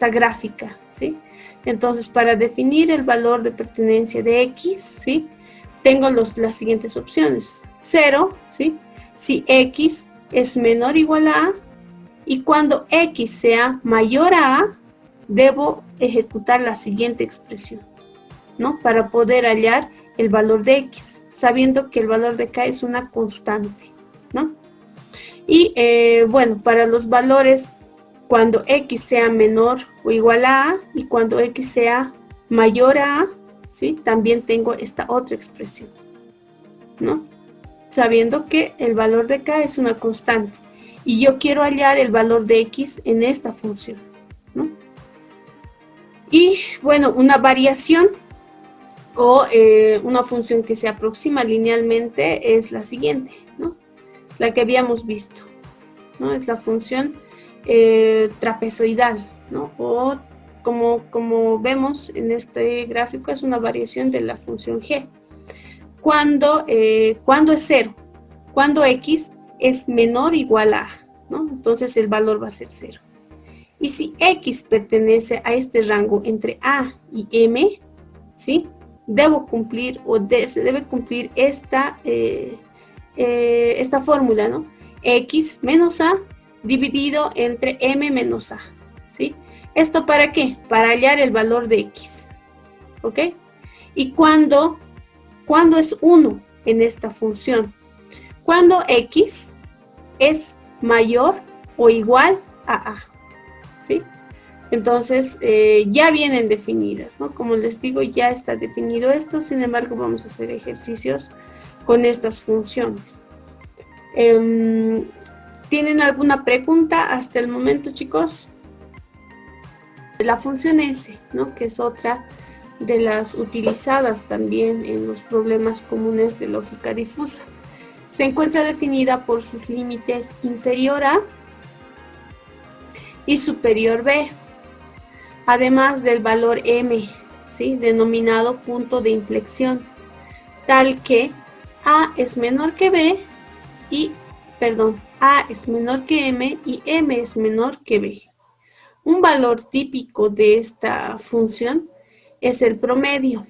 gráfica, ¿sí? Entonces, para definir el valor de pertenencia de x, ¿sí? Tengo las siguientes opciones: 0, ¿sí? Si x es menor o igual a a, y cuando x sea mayor a a, debo ejecutar la siguiente expresión, ¿no? Para poder hallar el valor de X, sabiendo que el valor de K es una constante, ¿no? Y bueno, para los valores, cuando X sea menor o igual a A y cuando X sea mayor a A, ¿sí? También tengo esta otra expresión, ¿no? Sabiendo que el valor de K es una constante y yo quiero hallar el valor de X en esta función, ¿no? Y bueno, una variación o una función que se aproxima linealmente es la siguiente, ¿no? La que habíamos visto, ¿no? Es la función trapezoidal, ¿no? O como vemos en este gráfico, es una variación de la función g. Cuando es 0, cuando x es menor o igual a, ¿no? Entonces el valor va a ser 0. Y si x pertenece a este rango entre a y m, ¿sí? Debo cumplir se debe cumplir esta fórmula, ¿no? X menos a dividido entre m menos a, ¿sí? ¿Esto para qué? Para hallar el valor de x, ¿ok? ¿Y cuándo es 1 en esta función? Cuando x es mayor o igual a a, ¿sí? Entonces, ya vienen definidas, ¿no? Como les digo, ya está definido esto, sin embargo, vamos a hacer ejercicios con estas funciones. ¿Tienen alguna pregunta hasta el momento, chicos? La función S, ¿no? Que es otra de las utilizadas también en los problemas comunes de lógica difusa. Se encuentra definida por sus límites inferior a y superior b, además del valor m, ¿sí? Denominado punto de inflexión, tal que a es menor que b a es menor que m y m es menor que b. Un valor típico de esta función es el promedio,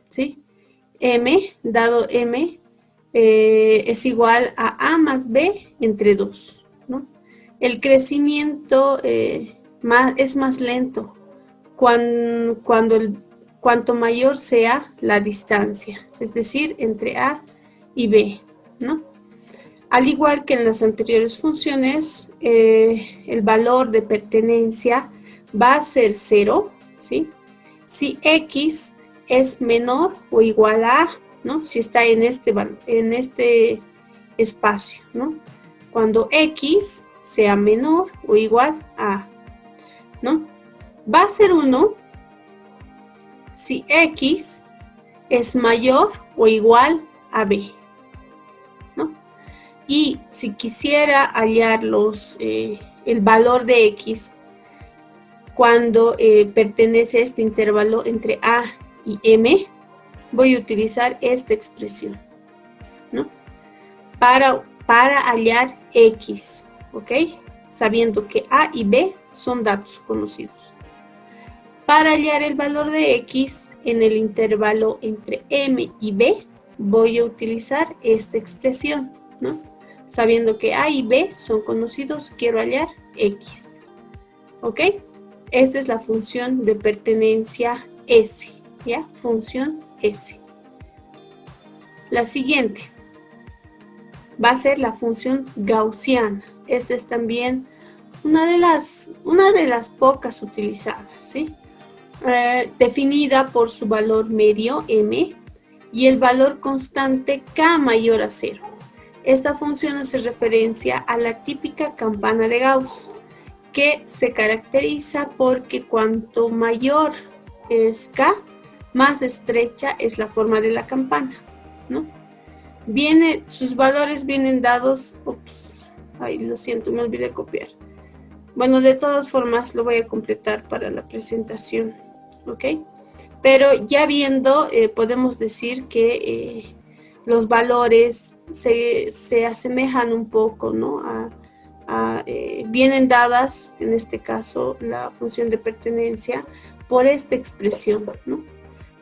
¿sí? M, dado m, es igual a más b entre 2, ¿no? El crecimiento es más lento cuanto mayor sea la distancia, es decir, entre a y b, ¿no? Al igual que en las anteriores funciones, el valor de pertenencia va a ser 0, ¿sí? Si x es menor o igual a, ¿no? Si está en este espacio, ¿no? Cuando x sea menor o igual a, ¿no? Va a ser 1 si x es mayor o igual a b, ¿no? Y si quisiera hallar el valor de x cuando pertenece a este intervalo entre a y m, voy a utilizar esta expresión, ¿no? Para hallar x, ¿ok? Sabiendo que a y b son datos conocidos. Para hallar el valor de x en el intervalo entre m y b, voy a utilizar esta expresión, ¿no? Sabiendo que a y b son conocidos, quiero hallar x, ¿ok? Esta es la función de pertenencia S, ¿ya? Función S. La siguiente va a ser la función gaussiana. Esta es también una de las pocas utilizadas, ¿sí? Definida por su valor medio, m, y el valor constante k mayor a 0. Esta función hace referencia a la típica campana de Gauss, que se caracteriza porque cuanto mayor es k, más estrecha es la forma de la campana, ¿no? Sus valores vienen dados, lo siento, me olvidé copiar. Bueno, de todas formas lo voy a completar para la presentación, ¿ok? Pero ya viendo, podemos decir que los valores se asemejan un poco, ¿no? Vienen dadas, en este caso, la función de pertenencia por esta expresión, ¿no?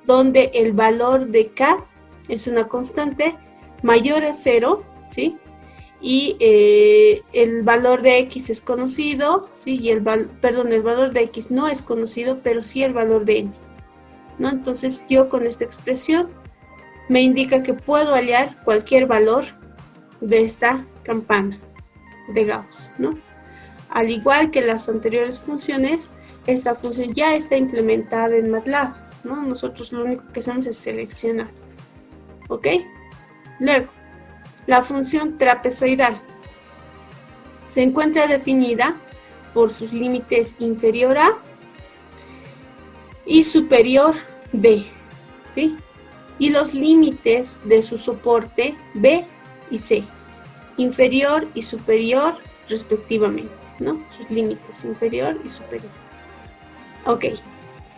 Donde el valor de k es una constante mayor a 0, ¿sí? Y el valor de x es conocido, ¿sí? Y el valor de x no es conocido, pero sí el valor de m, ¿no? Entonces yo con esta expresión me indica que puedo hallar cualquier valor de esta campana de Gauss, ¿no? Al igual que las anteriores funciones, esta función ya está implementada en MATLAB, ¿no? Nosotros lo único que hacemos es seleccionar, ¿ok? Luego, la función trapezoidal se encuentra definida por sus límites inferior a y superior d, ¿sí? Y los límites de su soporte b y c, inferior y superior respectivamente, ¿no? Sus límites, inferior y superior. Ok,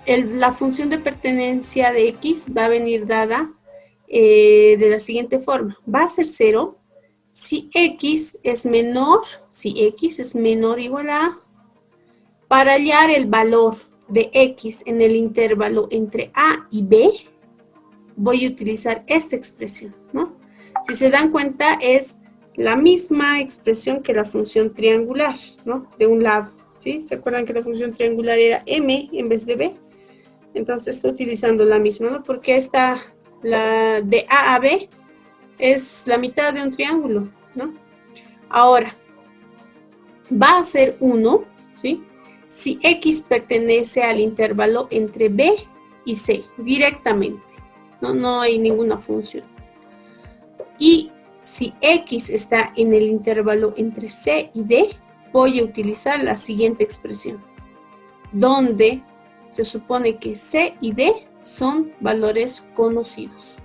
la función de pertenencia de x va a venir dada de la siguiente forma. Va a ser 0 si x es menor, o igual a, para hallar el valor de x en el intervalo entre a y b, voy a utilizar esta expresión, ¿no? Si se dan cuenta, es la misma expresión que la función triangular, ¿no? De un lado, ¿sí? ¿Se acuerdan que la función triangular era m en vez de b? Entonces estoy utilizando la misma, ¿no? Porque esta, la de a a b, es la mitad de un triángulo, ¿no? Ahora, va a ser 1, ¿sí? Si x pertenece al intervalo entre b y c, directamente, ¿no? No hay ninguna función. Y si x está en el intervalo entre c y d, voy a utilizar la siguiente expresión, donde se supone que c y d son valores conocidos,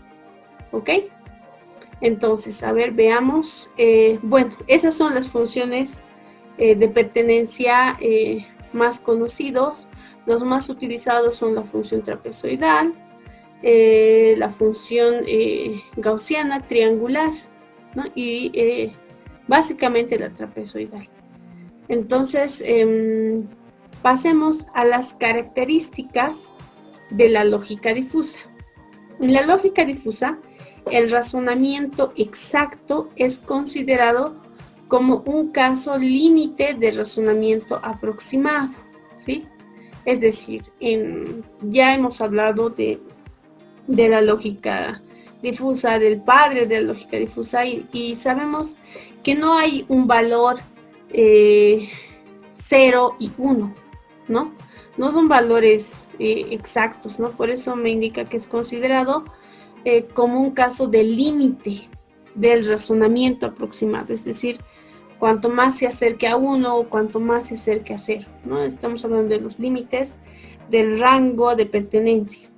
¿ok? Entonces, a ver, veamos. Bueno, esas son las funciones de pertenencia más conocidos. Los más utilizados son la función trapezoidal, la función gaussiana triangular, ¿no? Y básicamente la trapezoidal. Entonces, pasemos a las características de la lógica difusa. En la lógica difusa, el razonamiento exacto es considerado como un caso límite de razonamiento aproximado, ¿sí? Es decir, ya hemos hablado de la lógica difusa, del padre de la lógica difusa, y sabemos que no hay un valor 0 y 1, ¿no? No son valores exactos, ¿no? Por eso me indica que es considerado como un caso de límite del razonamiento aproximado, es decir, cuanto más se acerque a 1 o cuanto más se acerque a 0, ¿no? Estamos hablando de los límites del rango de pertenencia.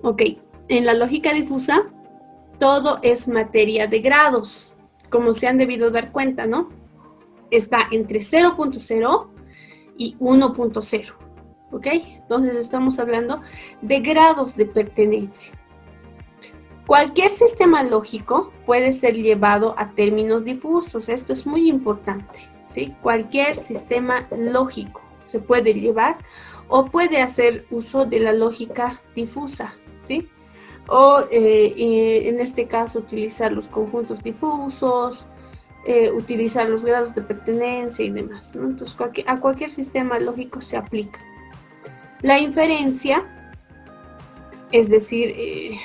Ok, en la lógica difusa, todo es materia de grados, como se han debido dar cuenta, ¿no? Está entre 0.0 y 1.0, ¿ok? Entonces estamos hablando de grados de pertenencia. Cualquier sistema lógico puede ser llevado a términos difusos, esto es muy importante, ¿sí? Cualquier sistema lógico se puede llevar o puede hacer uso de la lógica difusa, ¿sí? O en este caso utilizar los conjuntos difusos, utilizar los grados de pertenencia y demás, ¿no? Entonces a cualquier sistema lógico se aplica. La inferencia, es decir,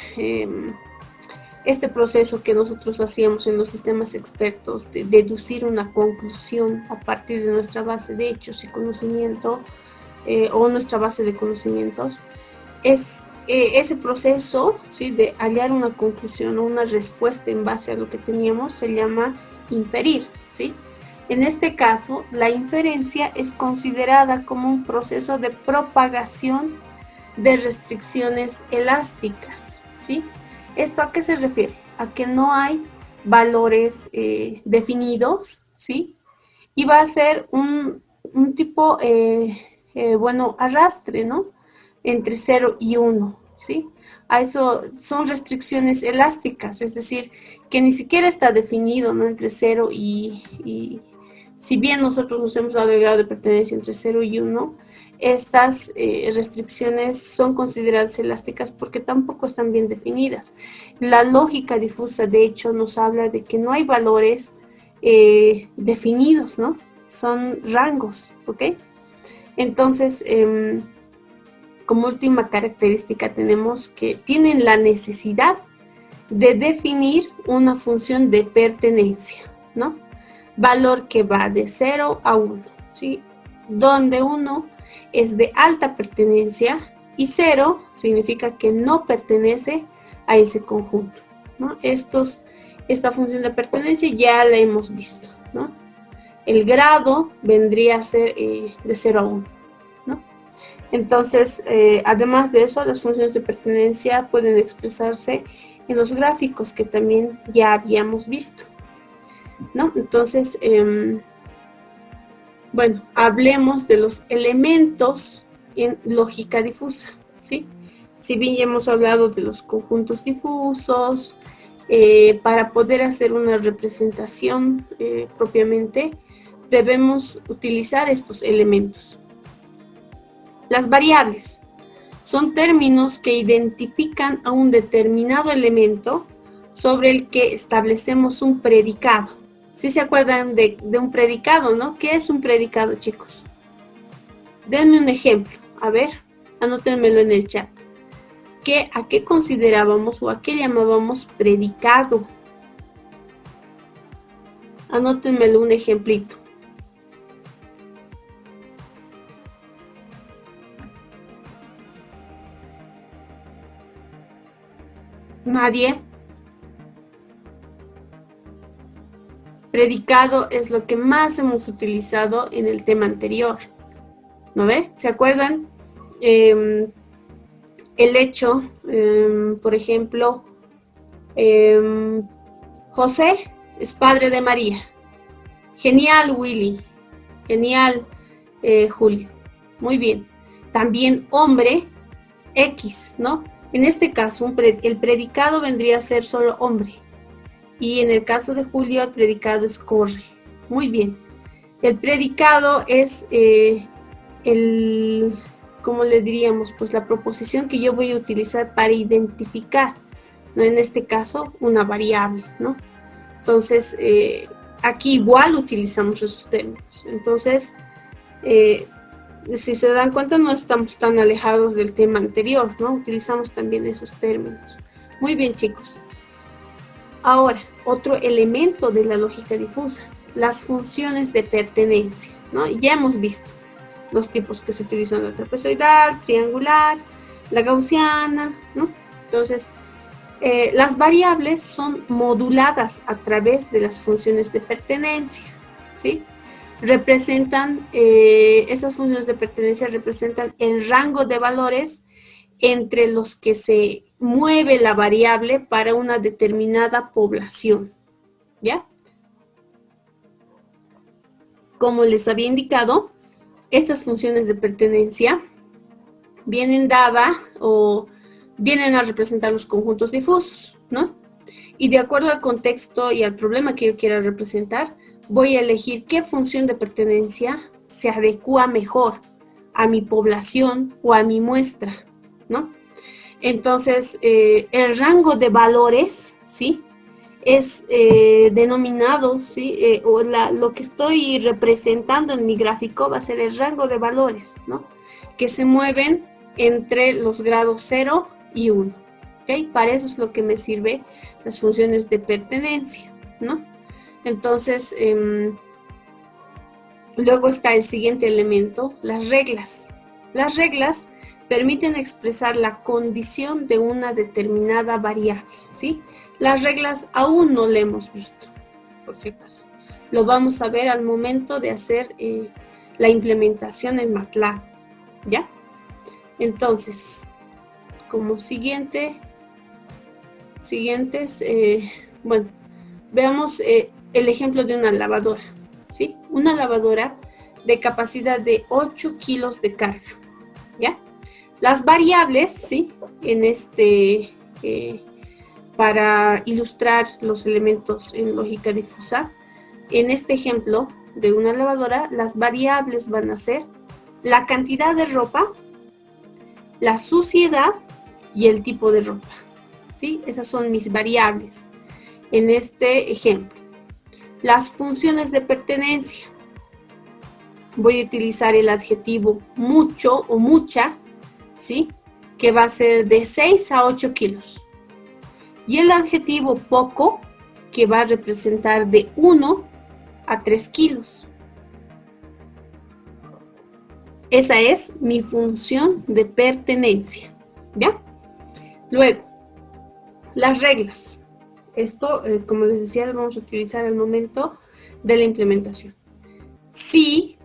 este proceso que nosotros hacíamos en los sistemas expertos de deducir una conclusión a partir de nuestra base de hechos y conocimiento o nuestra base de conocimientos, es ese proceso, ¿sí?, de hallar una conclusión o una respuesta en base a lo que teníamos se llama inferir, ¿sí? En este caso, la inferencia es considerada como un proceso de propagación de restricciones elásticas, ¿sí? ¿Esto a qué se refiere? A que no hay valores definidos, ¿sí? Y va a ser un tipo, bueno, arrastre, ¿no? Entre 0 y 1, ¿sí? A eso son restricciones elásticas, es decir, que ni siquiera está definido, ¿no? Entre 0 y si bien nosotros nos hemos dado el grado de pertenencia entre 0 y 1, estas restricciones son consideradas elásticas porque tampoco están bien definidas. La lógica difusa, de hecho, nos habla de que no hay valores definidos, ¿no? Son rangos, ¿ok? Entonces, como última característica tenemos que tienen la necesidad de definir una función de pertenencia, ¿no? Valor que va de 0 a 1, ¿sí? Donde 1 es de alta pertenencia y 0 significa que no pertenece a ese conjunto, ¿no? Esta función de pertenencia ya la hemos visto, ¿no? El grado vendría a ser de 0 a 1, ¿no? Entonces, además de eso, las funciones de pertenencia pueden expresarse en los gráficos que también ya habíamos visto, ¿no? Entonces, bueno, hablemos de los elementos en lógica difusa, ¿sí? Si bien ya hemos hablado de los conjuntos difusos, para poder hacer una representación propiamente, debemos utilizar estos elementos. Las variables son términos que identifican a un determinado elemento sobre el que establecemos un predicado. ¿Sí se acuerdan de un predicado, no? ¿Qué es un predicado, chicos? Denme un ejemplo. A ver, anótenmelo en el chat. ¿A qué considerábamos o a qué llamábamos predicado? Anótenmelo un ejemplito. ¿Nadie? Predicado es lo que más hemos utilizado en el tema anterior, ¿no ve? ¿Se acuerdan? El hecho, por ejemplo, José es padre de María. Genial, Willy. Genial, Julio. Muy bien. También hombre, X, ¿no? En este caso, el predicado vendría a ser solo hombre. Y en el caso de Julio, el predicado es corre. Muy bien. El predicado es ¿cómo le diríamos? Pues la proposición que yo voy a utilizar para identificar, ¿no? En este caso, una variable, ¿no? Entonces, aquí igual utilizamos esos términos. Entonces, si se dan cuenta, no estamos tan alejados del tema anterior, ¿no? Utilizamos también esos términos. Muy bien, chicos. Ahora, otro elemento de la lógica difusa, las funciones de pertenencia, ¿no? Ya hemos visto los tipos que se utilizan: la trapezoidal, triangular, la gaussiana, ¿no? Entonces, las variables son moduladas a través de las funciones de pertenencia, ¿sí? Representan, esas funciones de pertenencia representan el rango de valores entre los que se mueve la variable para una determinada población, ¿ya? Como les había indicado, estas funciones de pertenencia vienen dadas o vienen a representar los conjuntos difusos, ¿no? Y de acuerdo al contexto y al problema que yo quiera representar, voy a elegir qué función de pertenencia se adecua mejor a mi población o a mi muestra, ¿no? Entonces, el rango de valores, ¿sí? Es denominado, ¿sí? Lo que estoy representando en mi gráfico va a ser el rango de valores, ¿no? Que se mueven entre los grados 0 y 1, ¿ok? Para eso es lo que me sirve las funciones de pertenencia, ¿no? Entonces, luego está el siguiente elemento, las reglas. Las reglas permiten expresar la condición de una determinada variable, ¿sí? Las reglas aún no le hemos visto, por si acaso. Lo vamos a ver al momento de hacer la implementación en MATLAB, ¿ya? Entonces, como siguientes, bueno, veamos el ejemplo de una lavadora, ¿sí? Una lavadora de capacidad de 8 kilos de carga, ¿ya? Las variables, ¿sí? En para ilustrar los elementos en lógica difusa, en este ejemplo de una lavadora, las variables van a ser la cantidad de ropa, la suciedad y el tipo de ropa, ¿sí? Esas son mis variables en este ejemplo. Las funciones de pertenencia. Voy a utilizar el adjetivo mucho o mucha ¿sí? Que va a ser de 6 a 8 kilos. Y el adjetivo poco, que va a representar de 1 a 3 kilos. Esa es mi función de pertenencia, ¿ya? Luego, las reglas. Esto, como les decía, lo vamos a utilizar al momento de la implementación. Si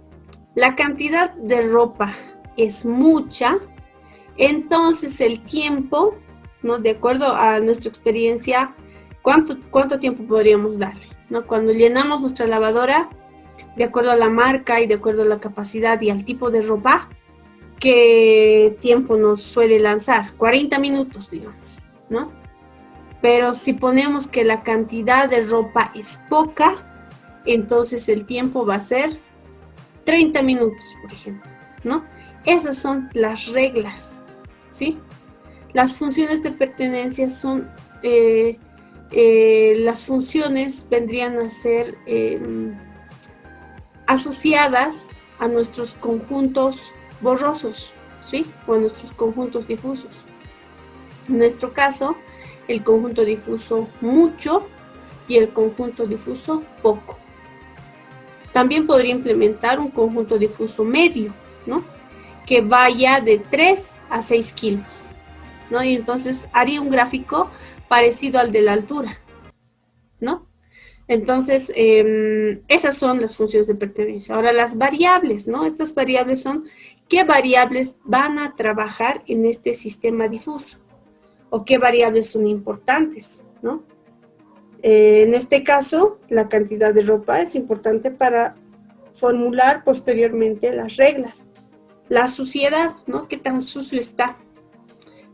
la cantidad de ropa es mucha, entonces el tiempo, ¿no? De acuerdo a nuestra experiencia, ¿cuánto tiempo podríamos darle? ¿No? Cuando llenamos nuestra lavadora, de acuerdo a la marca y de acuerdo a la capacidad y al tipo de ropa, ¿qué tiempo nos suele lanzar? 40 minutos, digamos, ¿no? Pero si ponemos que la cantidad de ropa es poca, entonces el tiempo va a ser 30 minutos, por ejemplo, ¿no? Esas son las reglas, ¿sí? Las funciones de pertenencia son, las funciones vendrían a ser asociadas a nuestros conjuntos borrosos, ¿sí? O a nuestros conjuntos difusos. En nuestro caso, el conjunto difuso mucho y el conjunto difuso poco. También podría implementar un conjunto difuso medio, ¿no? Que vaya de 3 a 6 kilos, ¿no? Y entonces haría un gráfico parecido al de la altura, ¿no? Entonces, esas son las funciones de pertenencia. Ahora, las variables, ¿no? Estas variables son qué variables van a trabajar en este sistema difuso o qué variables son importantes, ¿no? En este caso, la cantidad de ropa es importante para formular posteriormente las reglas. La suciedad, ¿no? ¿Qué tan sucio está?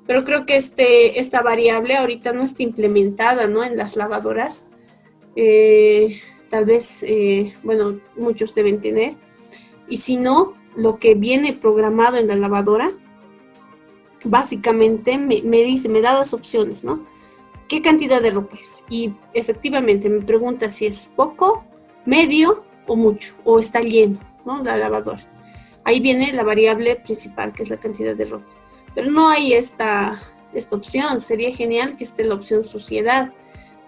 Pero creo que esta variable ahorita no está implementada, ¿no? En las lavadoras. Tal vez, bueno, muchos deben tener. Y si no, lo que viene programado en la lavadora, básicamente me da las opciones, ¿no? ¿Qué cantidad de ropa es? Y efectivamente me pregunta si es poco, medio o mucho, o está lleno, ¿no? La lavadora. Ahí viene la variable principal, que es la cantidad de ropa. Pero no hay esta opción. Sería genial que esté la opción suciedad,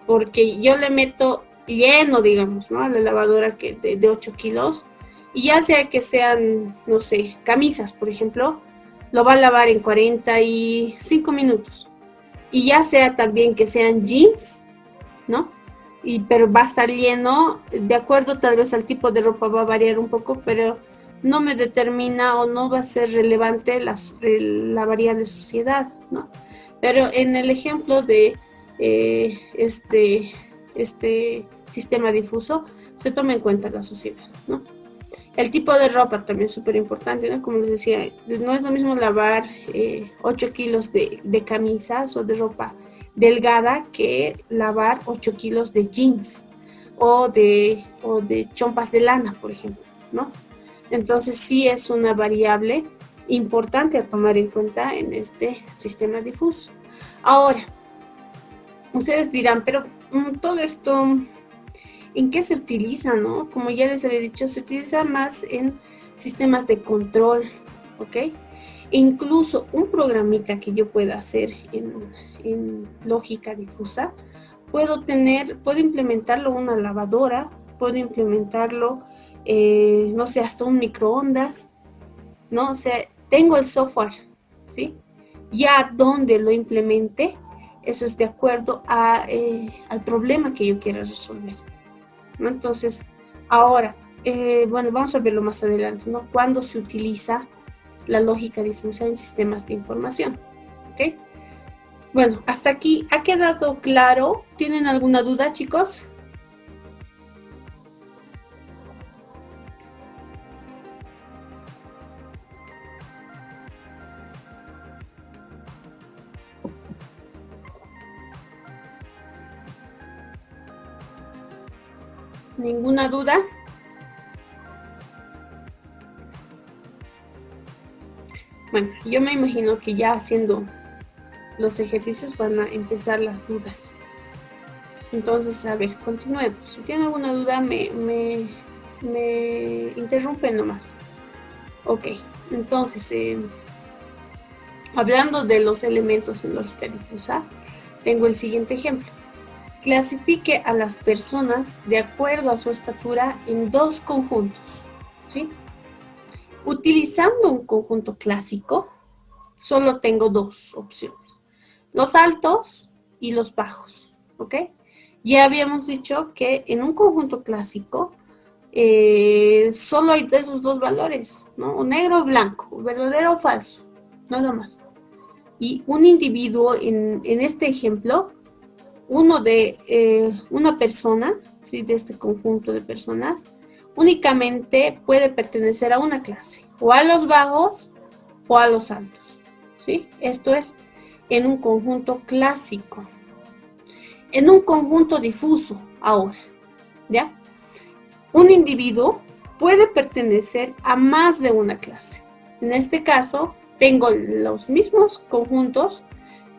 porque yo le meto lleno, digamos, ¿no? A la lavadora de 8 kilos, y ya sea que sean, no sé, camisas, por ejemplo, lo va a lavar en 45 minutos. Y ya sea también que sean jeans, ¿no? Pero va a estar lleno, de acuerdo tal vez al tipo de ropa va a variar un poco, pero no me determina o no va a ser relevante la variable suciedad, ¿no? Pero en el ejemplo de este sistema difuso, se toma en cuenta la suciedad, ¿no? El tipo de ropa también es súper importante, ¿no? Como les decía, no es lo mismo lavar 8 kilos de camisas o de ropa delgada que lavar 8 kilos de jeans o de chompas de lana, por ejemplo, ¿no? Entonces sí es una variable importante a tomar en cuenta en este sistema difuso. Ahora, ustedes dirán, pero todo esto, ¿en qué se utiliza, no? Como ya les había dicho, se utiliza más en sistemas de control, ¿ok? Incluso un programita que yo pueda hacer en lógica difusa, puedo implementarlo en una lavadora, puedo implementarlo, no sé, hasta un microondas, ¿no? O sea, tengo el software, ¿sí? Ya donde lo implemente, eso es de acuerdo al problema que yo quiera resolver, ¿no? Entonces, ahora, bueno, vamos a verlo más adelante, ¿no? Cuando se utiliza la lógica difusa en sistemas de información, ¿ok? Bueno, hasta aquí, ¿ha quedado claro? ¿Tienen alguna duda, chicos? ¿Ninguna duda? Bueno, yo me imagino que ya haciendo los ejercicios van a empezar las dudas. Entonces, a ver, continuemos. Si tienen alguna duda, me interrumpen nomás. Ok, entonces, Hablando de los elementos en lógica difusa, tengo el siguiente ejemplo. Clasifique a las personas de acuerdo a su estatura en dos conjuntos, ¿sí? Utilizando un conjunto clásico, solo tengo dos opciones, los altos y los bajos, ¿ok? Ya habíamos dicho que en un conjunto clásico solo hay de esos dos valores, ¿no? Negro o blanco, verdadero o falso, nada más. Y un individuo, en este ejemplo, una persona, ¿sí? De este conjunto de personas, únicamente puede pertenecer a una clase, o a los bajos o a los altos, ¿sí? Esto es en un conjunto clásico. En un conjunto difuso, ahora, ¿ya? Un individuo puede pertenecer a más de una clase. En este caso, tengo los mismos conjuntos,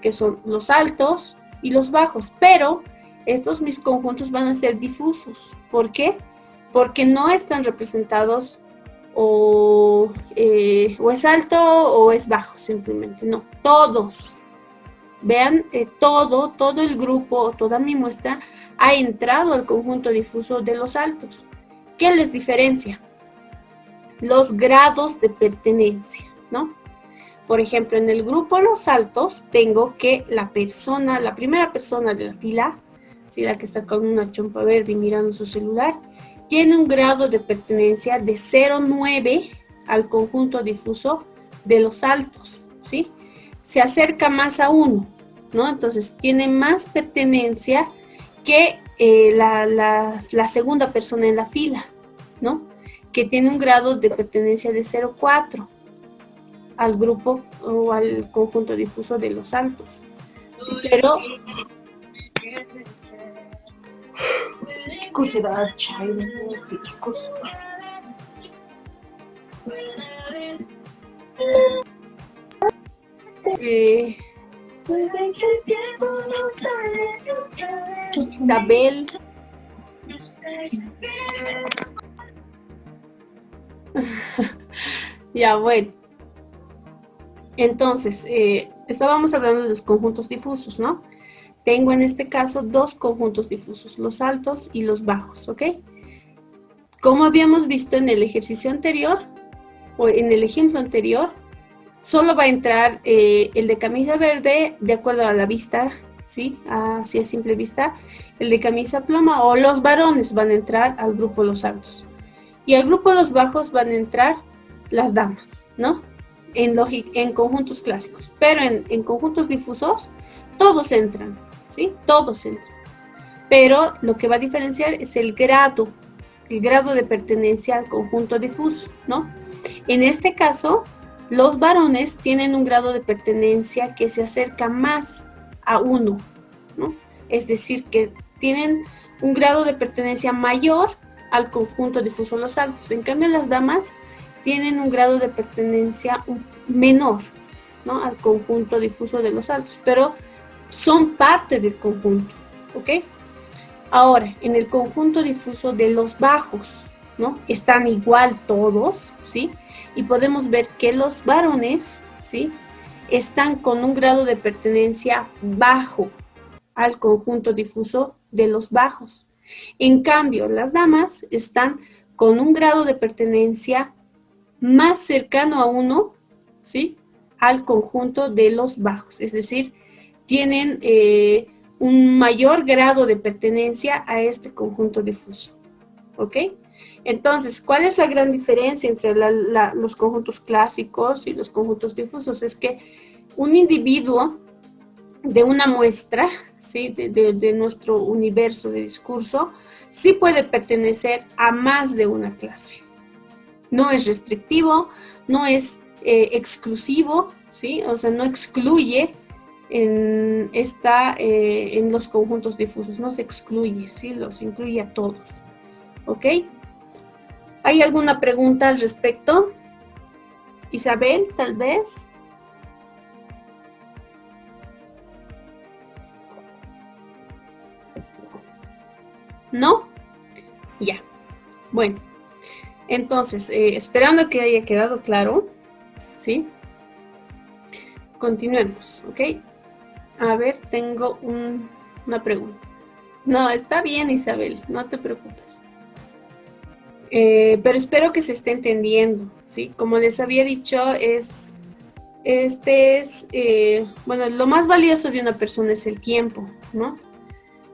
que son los altos y los bajos, pero estos mis conjuntos van a ser difusos. ¿Por qué? Porque no están representados o es alto o es bajo, simplemente. No, todos. Vean, todo el grupo, toda mi muestra ha entrado al conjunto difuso de los altos. ¿Qué les diferencia? Los grados de pertenencia, ¿no? Por ejemplo, en el grupo los altos, tengo que la primera persona de la fila, ¿sí? La que está con una chompa verde y mirando su celular, tiene un grado de pertenencia de 0,9 al conjunto difuso de los altos, ¿sí? Se acerca más a 1, ¿no? Entonces, tiene más pertenencia que la segunda persona en la fila, ¿no? Que tiene un grado de pertenencia de 0,4 al grupo o al conjunto difuso de los altos. Sí, pero Isabel, ya bueno. Entonces, estábamos hablando de los conjuntos difusos, ¿no? Tengo en este caso dos conjuntos difusos, los altos y los bajos, ¿ok? Como habíamos visto en el ejercicio anterior, o en el ejemplo anterior, solo va a entrar el de camisa verde de acuerdo a la vista, ¿sí? Así a simple vista. El de camisa ploma o los varones van a entrar al grupo los altos. Y al grupo los bajos van a entrar las damas, ¿no? En conjuntos clásicos. Pero en conjuntos difusos, todos entran, ¿sí? Todos entran. Pero lo que va a diferenciar es el grado de pertenencia al conjunto difuso, ¿no? En este caso, los varones tienen un grado de pertenencia que se acerca más a 1, ¿no? Es decir, que tienen un grado de pertenencia mayor al conjunto difuso de los altos. En cambio, las damas tienen un grado de pertenencia menor, ¿no? Al conjunto difuso de los altos, pero son parte del conjunto, ¿ok? Ahora, en el conjunto difuso de los bajos, ¿no? Están igual todos, ¿sí? Y podemos ver que los varones, ¿sí? Están con un grado de pertenencia bajo al conjunto difuso de los bajos. En cambio, las damas están con un grado de pertenencia más cercano a 1, ¿sí? Al conjunto de los bajos. Es decir, tienen un mayor grado de pertenencia a este conjunto difuso. ¿Ok? Entonces, ¿cuál es la gran diferencia entre los conjuntos clásicos y los conjuntos difusos? Es que un individuo de una muestra, ¿sí? de nuestro universo de discurso, sí puede pertenecer a más de una clase. No es restrictivo, no es exclusivo, ¿sí? O sea, no excluye en los conjuntos difusos, no se excluye, ¿sí? Los incluye a todos. ¿Ok? ¿Hay alguna pregunta al respecto? Isabel, tal vez. ¿No? Ya. Bueno. Entonces, esperando que haya quedado claro, ¿sí? continuemos, ¿ok? A ver, tengo una pregunta. No, está bien, Isabel, no te preocupes. Pero espero que se esté entendiendo, ¿sí? Como les había dicho, bueno, lo más valioso de una persona es el tiempo, ¿no?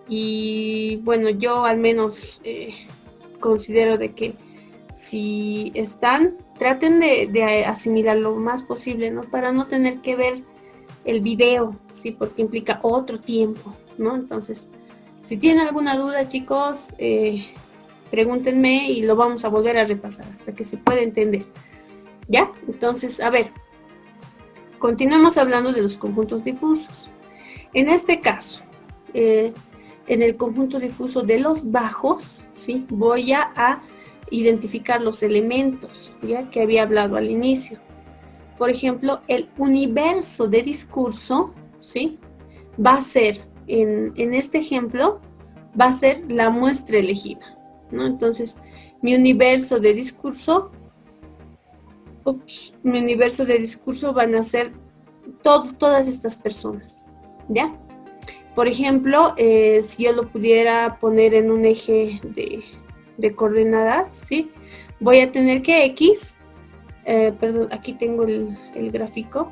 Y bueno, yo al menos considero de que si están, traten de asimilar lo más posible, ¿no? Para no tener que ver el video, ¿sí? Porque implica otro tiempo, ¿no? Entonces, si tienen alguna duda, chicos, pregúntenme y lo vamos a volver a repasar hasta que se pueda entender. ¿Ya? Entonces, a ver, continuemos hablando de los conjuntos difusos. En este caso, en el conjunto difuso de los bajos, ¿sí? Voy a identificar los elementos, ¿ya? Que había hablado al inicio. Por ejemplo, el universo de discurso, ¿sí? Va a ser, en este ejemplo, va a ser la muestra elegida, ¿no? Entonces, mi universo de discurso van a ser todas estas personas, ¿ya? Por ejemplo, si yo lo pudiera poner en un eje de coordenadas, ¿sí? Voy a tener que X, perdón, aquí tengo el gráfico,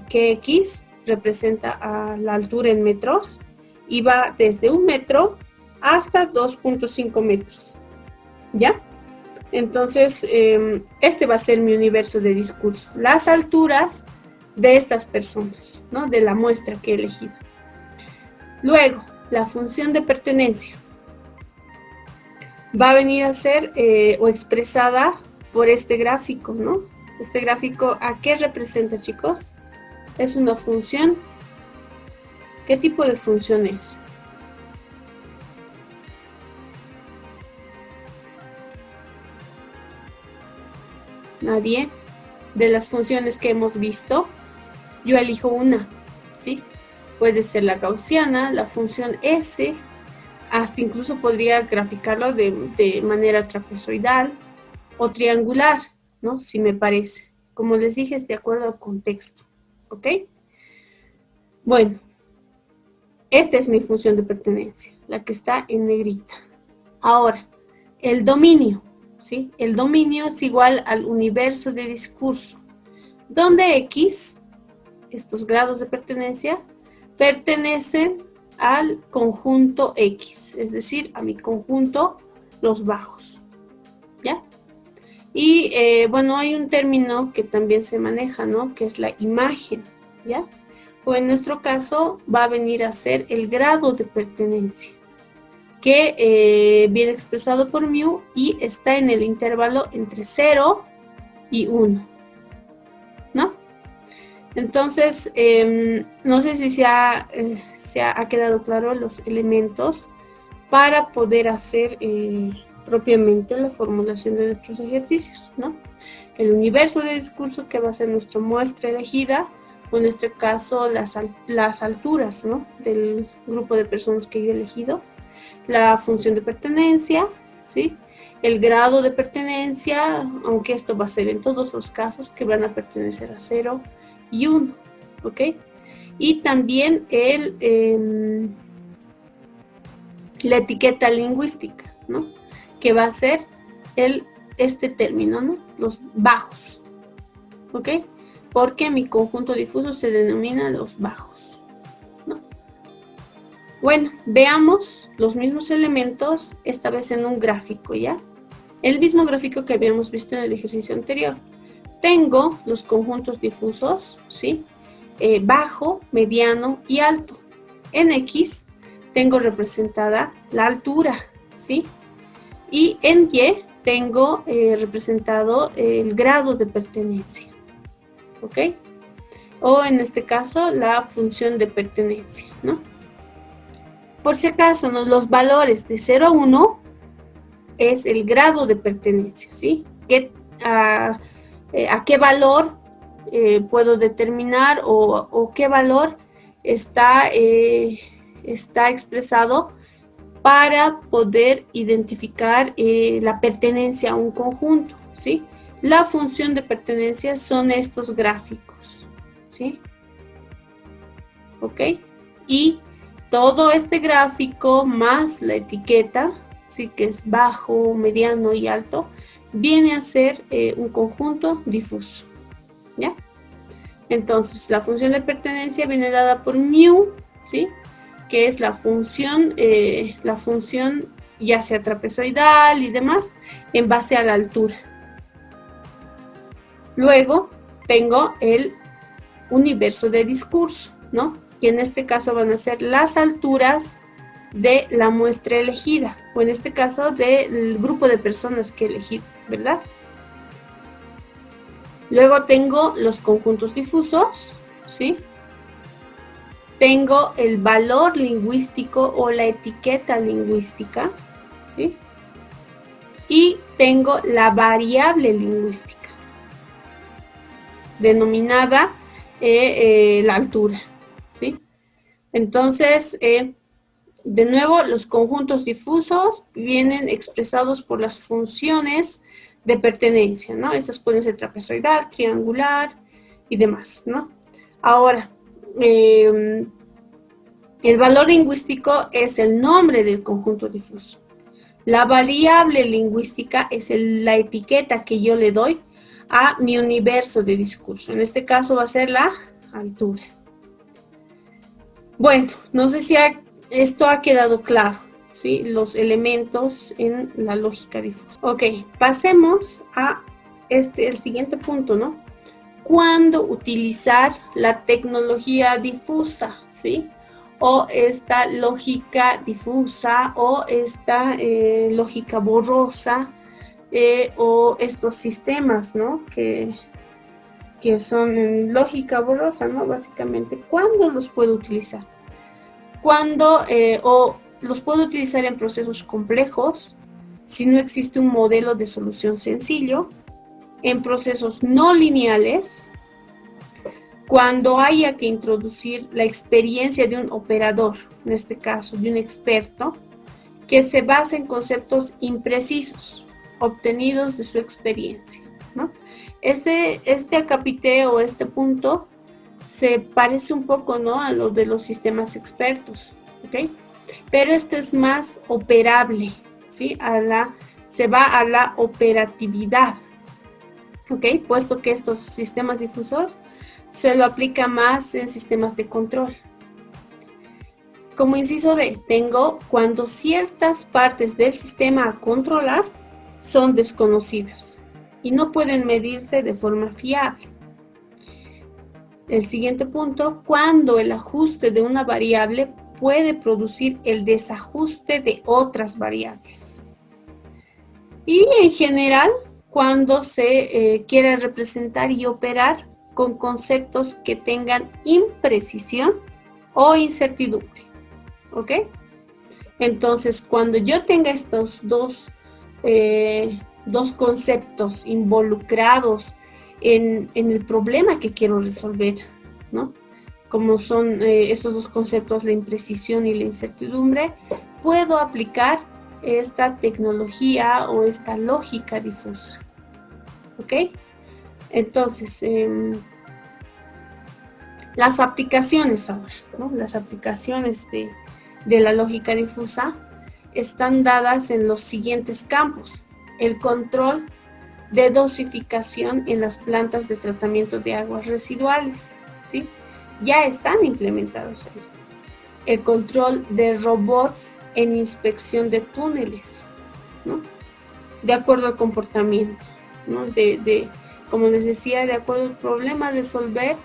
que X representa a la altura en metros y va desde 1 metro hasta 2.5 metros, ¿ya? Entonces, este va a ser mi universo de discurso, las alturas de estas personas, ¿no? De la muestra que he elegido. Luego, la función de pertenencia va a venir a ser o expresada por este gráfico, ¿no? Este gráfico, ¿a qué representa, chicos? Es una función. ¿Qué tipo de función es? Nadie. De las funciones que hemos visto, yo elijo una, ¿sí? Puede ser la gaussiana, la función S, hasta incluso podría graficarlo de manera trapezoidal o triangular, ¿no? Si me parece. Como les dije, es de acuerdo al contexto, ¿ok? Bueno, esta es mi función de pertenencia, la que está en negrita. Ahora, el dominio, ¿sí? El dominio es igual al universo de discurso, donde X, estos grados de pertenencia, pertenecen al conjunto X, es decir, a mi conjunto los bajos, ¿ya? Y bueno, hay un término que también se maneja, ¿no? Que es la imagen, ¿ya? O en nuestro caso va a venir a ser el grado de pertenencia, que viene expresado por mu y está en el intervalo entre 0 y 1, ¿no? Entonces, no sé si se ha quedado claro los elementos para poder hacer propiamente la formulación de nuestros ejercicios, ¿no? El universo de discurso, que va a ser nuestra muestra elegida, o en este caso las alturas, ¿no? Del grupo de personas que yo he elegido, la función de pertenencia, ¿sí? El grado de pertenencia, aunque esto va a ser en todos los casos que van a pertenecer a 0 y 1, ¿ok? Y también la etiqueta lingüística, ¿no? Que va a ser este término, ¿no? Los bajos, ¿ok? Porque mi conjunto difuso se denomina los bajos, ¿no? Bueno, veamos los mismos elementos, esta vez en un gráfico, ¿ya? El mismo gráfico que habíamos visto en el ejercicio anterior. Tengo los conjuntos difusos, ¿sí? Bajo, mediano y alto. En X tengo representada la altura, ¿sí? Y en Y tengo representado el grado de pertenencia, ¿ok? O en este caso, la función de pertenencia, ¿no? Por si acaso, ¿no? Los valores de 0 a 1 es el grado de pertenencia, ¿sí? ¿A qué valor puedo determinar o qué valor está expresado para poder identificar la pertenencia a un conjunto, ¿sí? La función de pertenencia son estos gráficos, ¿sí? ¿ok? Y todo este gráfico más la etiqueta, sí, que es bajo, mediano y alto, viene a ser un conjunto difuso, ¿ya? Entonces, la función de pertenencia viene dada por mu, ¿sí? Que es la función ya sea trapezoidal y demás, en base a la altura. Luego tengo el universo de discurso, ¿no? Que en este caso van a ser las alturas de la muestra elegida, o en este caso del grupo de personas que he elegido, ¿verdad? Luego tengo los conjuntos difusos, ¿sí? Tengo el valor lingüístico o la etiqueta lingüística, ¿sí? Y tengo la variable lingüística, denominada la altura, ¿sí? Entonces, de nuevo, los conjuntos difusos vienen expresados por las funciones de pertenencia, ¿no? Estas pueden ser trapezoidal, triangular y demás, ¿no? Ahora, el valor lingüístico es el nombre del conjunto difuso. La variable lingüística es la etiqueta que yo le doy a mi universo de discurso. En este caso va a ser la altura. Bueno, no sé si esto ha quedado claro, ¿sí? Los elementos en la lógica difusa. Ok, pasemos a el siguiente punto, ¿no? ¿Cuándo utilizar la tecnología difusa, ¿sí? O esta lógica difusa o esta lógica borrosa o estos sistemas, ¿no? Que son en lógica borrosa, ¿no? Básicamente, ¿cuándo los puedo utilizar? Cuando o los puedo utilizar en procesos complejos, si no existe un modelo de solución sencillo, en procesos no lineales, cuando haya que introducir la experiencia de un operador, en este caso de un experto, que se basa en conceptos imprecisos, obtenidos de su experiencia, ¿no? Este acápite o este punto se parece un poco, ¿no?, a lo de los sistemas expertos, ¿ok? Pero este es más operable, ¿sí? Se va a la operatividad, ¿ok? Puesto que estos sistemas difusos se lo aplica más en sistemas de control. Como inciso D, tengo cuando ciertas partes del sistema a controlar son desconocidas y no pueden medirse de forma fiable. El siguiente punto, cuando el ajuste de una variable puede producir el desajuste de otras variables. Y en general, cuando se quiere representar y operar con conceptos que tengan imprecisión o incertidumbre. ¿Ok? Entonces, cuando yo tenga estos dos conceptos involucrados en el problema que quiero resolver, ¿no? Como son estos dos conceptos, la imprecisión y la incertidumbre, puedo aplicar esta tecnología o esta lógica difusa. ¿Ok? Entonces, las aplicaciones ahora, ¿no? Las aplicaciones de la lógica difusa están dadas en los siguientes campos. El control de dosificación en las plantas de tratamiento de aguas residuales, ¿sí? Ya están implementados ahí. El control de robots en inspección de túneles, ¿no? De acuerdo al comportamiento, ¿no? Como les decía, de acuerdo al problema a resolver,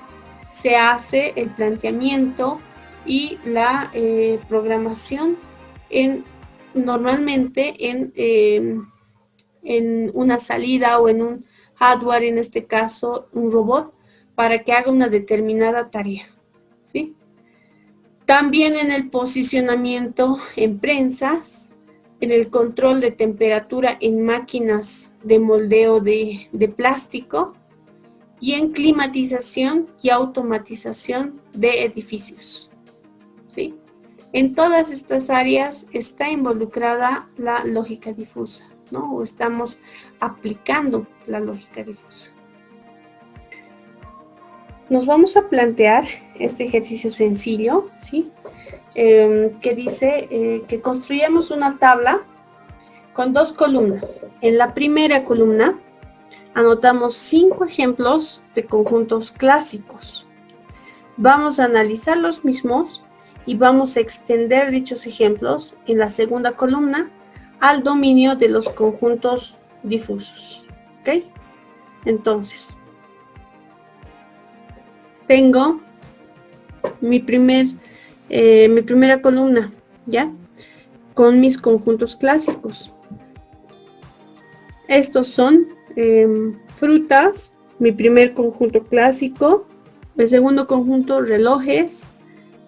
se hace el planteamiento y la programación normalmente en una salida o en un hardware, en este caso un robot, para que haga una determinada tarea, ¿sí? También en el posicionamiento en prensas, en el control de temperatura en máquinas de moldeo de plástico y en climatización y automatización de edificios, ¿sí? En todas estas áreas está involucrada la lógica difusa, ¿no? O estamos aplicando la lógica difusa. Nos vamos a plantear este ejercicio sencillo, ¿sí? Que dice que construyamos una tabla con 2 columnas. En la primera columna anotamos 5 ejemplos de conjuntos clásicos. Vamos a analizar los mismos y vamos a extender dichos ejemplos en la segunda columna al dominio de los conjuntos difusos. ¿Ok? Entonces, tengo mi primera columna, ¿ya? Con mis conjuntos clásicos. Estos son frutas, mi primer conjunto clásico. El segundo conjunto, relojes.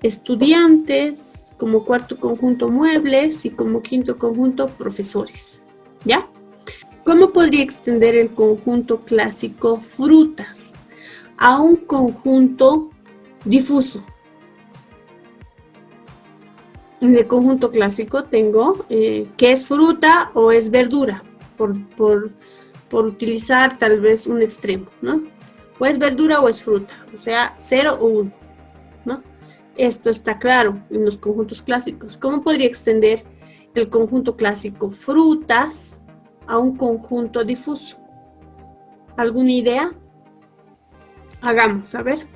Estudiantes, como cuarto conjunto, muebles. Y como quinto conjunto, profesores. ¿Ya? ¿Cómo podría extender el conjunto clásico frutas a un conjunto difuso? En el conjunto clásico tengo que es fruta o es verdura, por utilizar tal vez un extremo, ¿no? O es verdura o es fruta, o sea, 0 o 1, ¿no? Esto está claro en los conjuntos clásicos. ¿Cómo podría extender el conjunto clásico frutas a un conjunto difuso? ¿Alguna idea? Hagamos, a ver.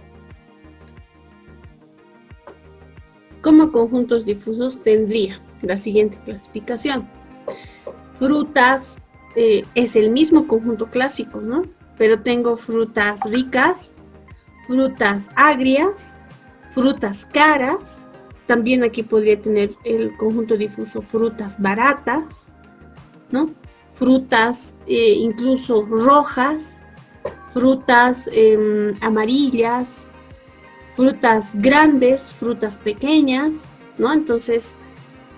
Como conjuntos difusos tendría la siguiente clasificación. Frutas es el mismo conjunto clásico, ¿no? Pero tengo frutas ricas, frutas agrias, frutas caras. También aquí podría tener el conjunto difuso frutas baratas, ¿no? Frutas incluso rojas, frutas amarillas, frutas grandes, frutas pequeñas, ¿no? Entonces,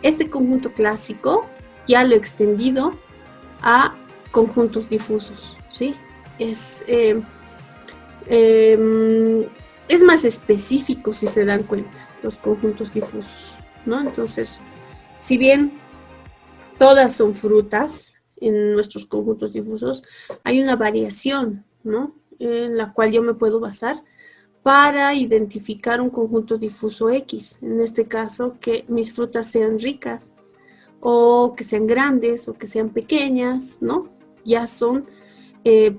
este conjunto clásico ya lo he extendido a conjuntos difusos, ¿sí? Es más específico, si se dan cuenta, los conjuntos difusos, ¿no? Entonces, si bien todas son frutas en nuestros conjuntos difusos, hay una variación, ¿no? En la cual yo me puedo basar para identificar un conjunto difuso X. En este caso, que mis frutas sean ricas, o que sean grandes, o que sean pequeñas, ¿no? Ya son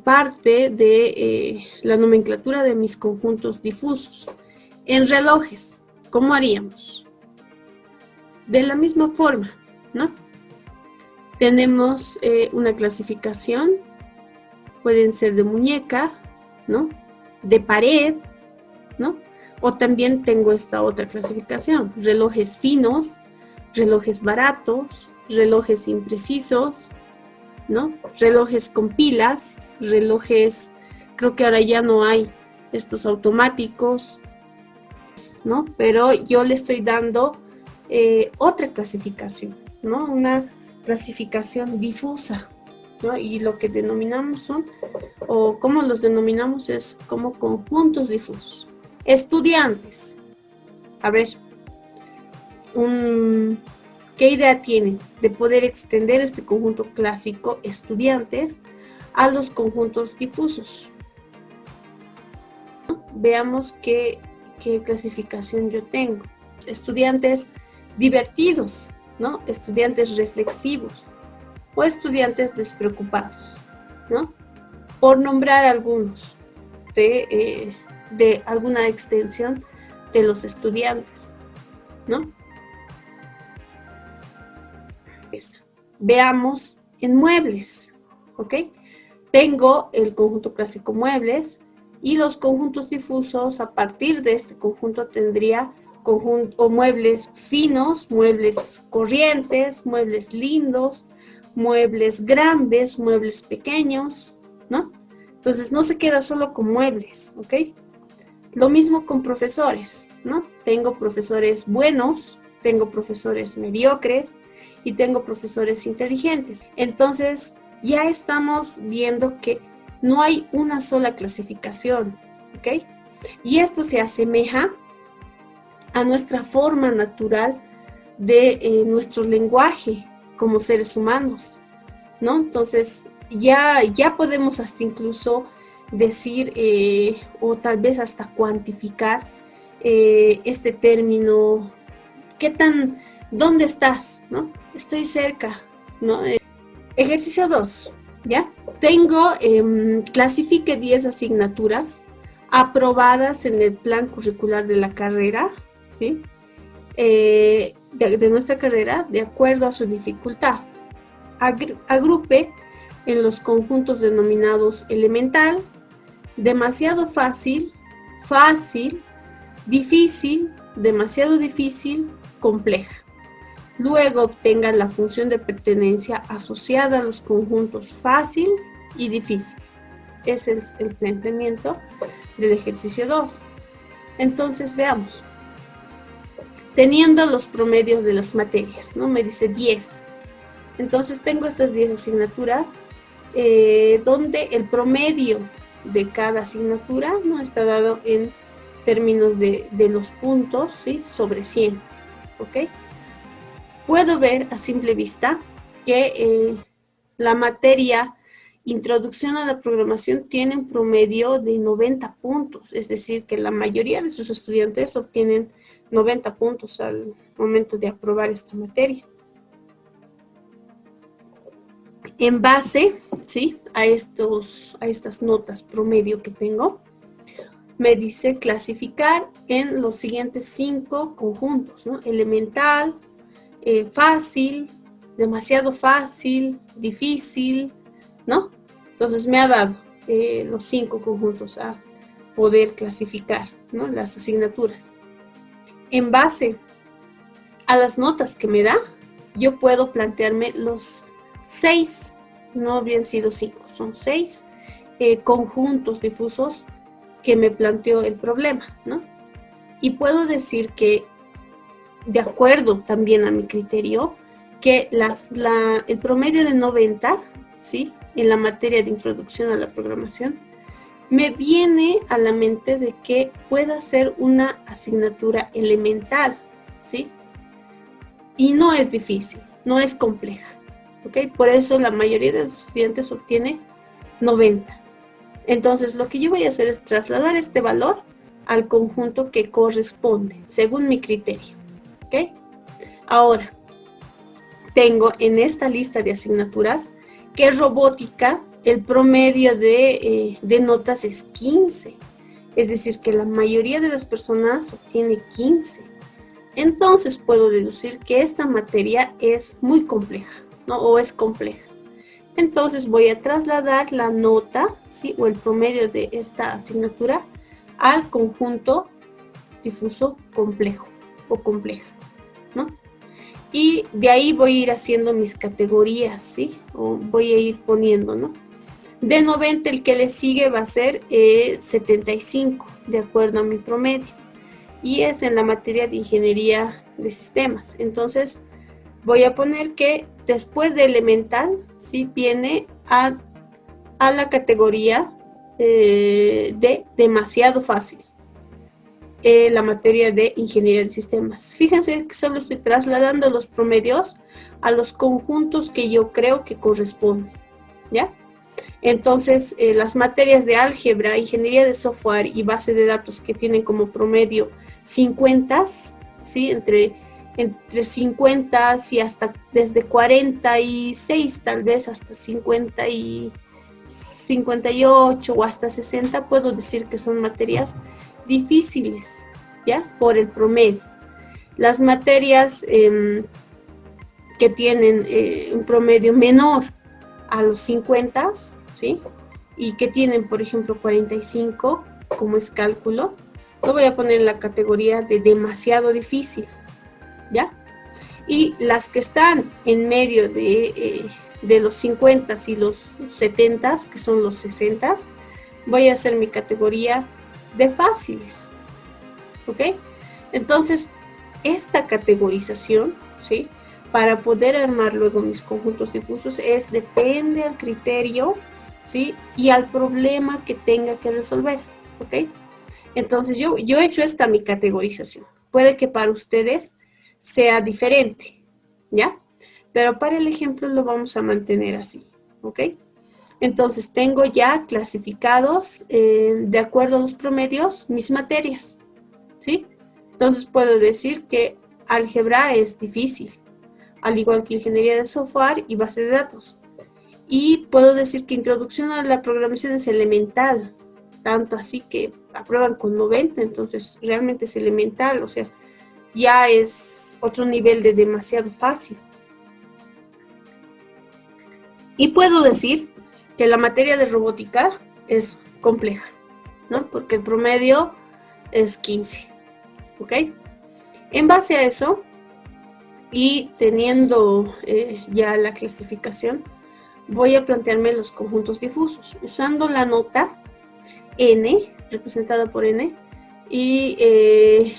parte de la nomenclatura de mis conjuntos difusos. En relojes, ¿cómo haríamos? De la misma forma, ¿no? Tenemos una clasificación, pueden ser de muñeca, ¿no? De pared, ¿no? O también tengo esta otra clasificación, relojes finos, relojes baratos, relojes imprecisos, ¿no? Relojes con pilas, relojes, creo que ahora ya no hay estos automáticos, ¿no? Pero yo le estoy dando otra clasificación, ¿no? Una clasificación difusa, ¿no? Y lo que denominamos son, o como los denominamos es como conjuntos difusos. Estudiantes. A ver, ¿qué idea tienen de poder extender este conjunto clásico estudiantes a los conjuntos difusos? Veamos qué clasificación yo tengo. Estudiantes divertidos, ¿no? Estudiantes reflexivos o estudiantes despreocupados, ¿no? Por nombrar algunos de alguna extensión de los estudiantes, ¿no? Veamos en muebles, ¿ok? Tengo el conjunto clásico muebles y los conjuntos difusos. A partir de este conjunto tendría muebles finos, muebles corrientes, muebles lindos, muebles grandes, muebles pequeños, ¿no? Entonces no se queda solo con muebles, ¿ok? Lo mismo con profesores, ¿no? Tengo profesores buenos, tengo profesores mediocres y tengo profesores inteligentes. Entonces ya estamos viendo que no hay una sola clasificación, ¿ok? Y esto se asemeja a nuestra forma natural de nuestro lenguaje como seres humanos, ¿no? Entonces ya podemos hasta incluso decir o tal vez hasta cuantificar este término, ¿dónde estás? ¿No? Estoy cerca, ¿no? Ejercicio 2, ¿ya? Clasifique 10 asignaturas aprobadas en el plan curricular de la carrera, ¿sí? De nuestra carrera, de acuerdo a su dificultad. Agrupe en los conjuntos denominados elemental, demasiado fácil, fácil, difícil, demasiado difícil, compleja. Luego obtenga la función de pertenencia asociada a los conjuntos fácil y difícil. Ese es el planteamiento del ejercicio 2. Entonces veamos. Teniendo los promedios de las materias, ¿no? Me dice 10. Entonces tengo estas 10 asignaturas donde el promedio de cada asignatura, ¿no? Está dado en términos de los puntos, ¿sí? Sobre 100, ¿ok? Puedo ver a simple vista que la materia Introducción a la programación tiene un promedio de 90 puntos, es decir, que la mayoría de sus estudiantes obtienen 90 puntos al momento de aprobar esta materia. En base, ¿sí?, a estas notas promedio que tengo, me dice clasificar en los siguientes 5 conjuntos, ¿no? Elemental, fácil, demasiado fácil, difícil, ¿no? Entonces me ha dado los 5 conjuntos a poder clasificar, ¿no?, las asignaturas. En base a las notas que me da, yo puedo plantearme los 6, no habrían sido 5, son 6 conjuntos difusos que me planteó el problema, ¿no? Y puedo decir que, de acuerdo también a mi criterio, que el promedio de 90, ¿sí?, en la materia de introducción a la programación, me viene a la mente de que pueda ser una asignatura elemental, ¿sí? Y no es difícil, no es compleja, ¿ok? Por eso la mayoría de los estudiantes obtiene 90. Entonces, lo que yo voy a hacer es trasladar este valor al conjunto que corresponde, según mi criterio, ¿ok? Ahora, tengo en esta lista de asignaturas que robótica, el promedio de notas es 15. Es decir, que la mayoría de las personas obtiene 15. Entonces puedo deducir que esta materia es muy compleja, ¿no? O es compleja. Entonces voy a trasladar la nota, ¿sí?, o el promedio de esta asignatura al conjunto difuso complejo o compleja, ¿no? Y de ahí voy a ir haciendo mis categorías, ¿sí? O voy a ir poniendo, ¿no? De 90 el que le sigue va a ser 75, de acuerdo a mi promedio. Y es en la materia de ingeniería de sistemas. Entonces voy a poner que después de elemental, ¿sí?, viene a la categoría de demasiado fácil. La materia de ingeniería de sistemas. Fíjense que solo estoy trasladando los promedios a los conjuntos que yo creo que corresponden, ¿ya? Entonces, las materias de álgebra, ingeniería de software y base de datos que tienen como promedio 50, ¿sí?, entre 50 y hasta desde 46, tal vez hasta 50 y 58 o hasta 60, puedo decir que son materias difíciles, ¿ya?, por el promedio. Las materias que tienen un promedio menor a los 50, ¿sí?, y que tienen, por ejemplo, 45, como es cálculo, lo voy a poner en la categoría de demasiado difícil, ¿ya? Y las que están en medio de los 50 y los 70, que son los 60, voy a hacer mi categoría de fáciles, ¿ok? Entonces, esta categorización, ¿sí?, para poder armar luego mis conjuntos difusos depende al criterio, ¿sí?, y al problema que tenga que resolver, ¿ok? Entonces, yo he hecho esta mi categorización. Puede que para ustedes sea diferente, ¿ya? Pero para el ejemplo lo vamos a mantener así, ¿ok? Entonces, tengo ya clasificados, de acuerdo a los promedios, mis materias, ¿sí? Entonces puedo decir que álgebra es difícil, al igual que ingeniería de software y base de datos. Y puedo decir que introducción a la programación es elemental, tanto así que aprueban con 90, entonces realmente es elemental, o sea, ya es otro nivel de demasiado fácil. Y puedo decir que la materia de robótica es compleja, ¿no? Porque el promedio es 15, ¿ok? En base a eso, y teniendo ya la clasificación, voy a plantearme los conjuntos difusos, usando la nota n, representada por n, y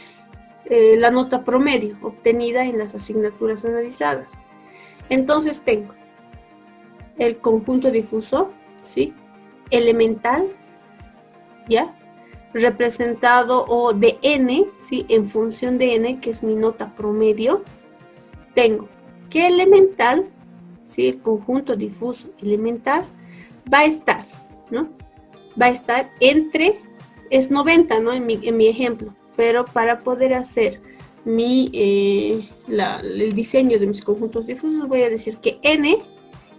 la nota promedio, obtenida en las asignaturas analizadas. Entonces tengo el conjunto difuso, ¿sí? Elemental, ¿ya? Representado o de n, ¿sí? En función de n, que es mi nota promedio, tengo que elemental, ¿sí? El conjunto difuso elemental va a estar, ¿no? Va a estar entre, es 90, ¿no? En mi ejemplo, pero para poder hacer el diseño de mis conjuntos difusos voy a decir que n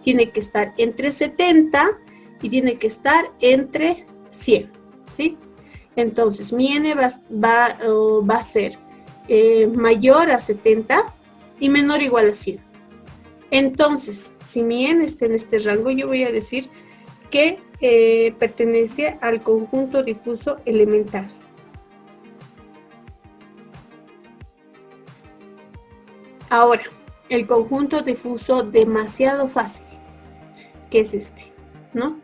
tiene que estar entre 70 y tiene que estar entre 100, ¿sí? Entonces, mi n va a ser mayor a 70 y menor o igual a 100. Entonces, si mi n está en este rango, yo voy a decir que pertenece al conjunto difuso elemental. Ahora, el conjunto difuso demasiado fácil, que es este, ¿no?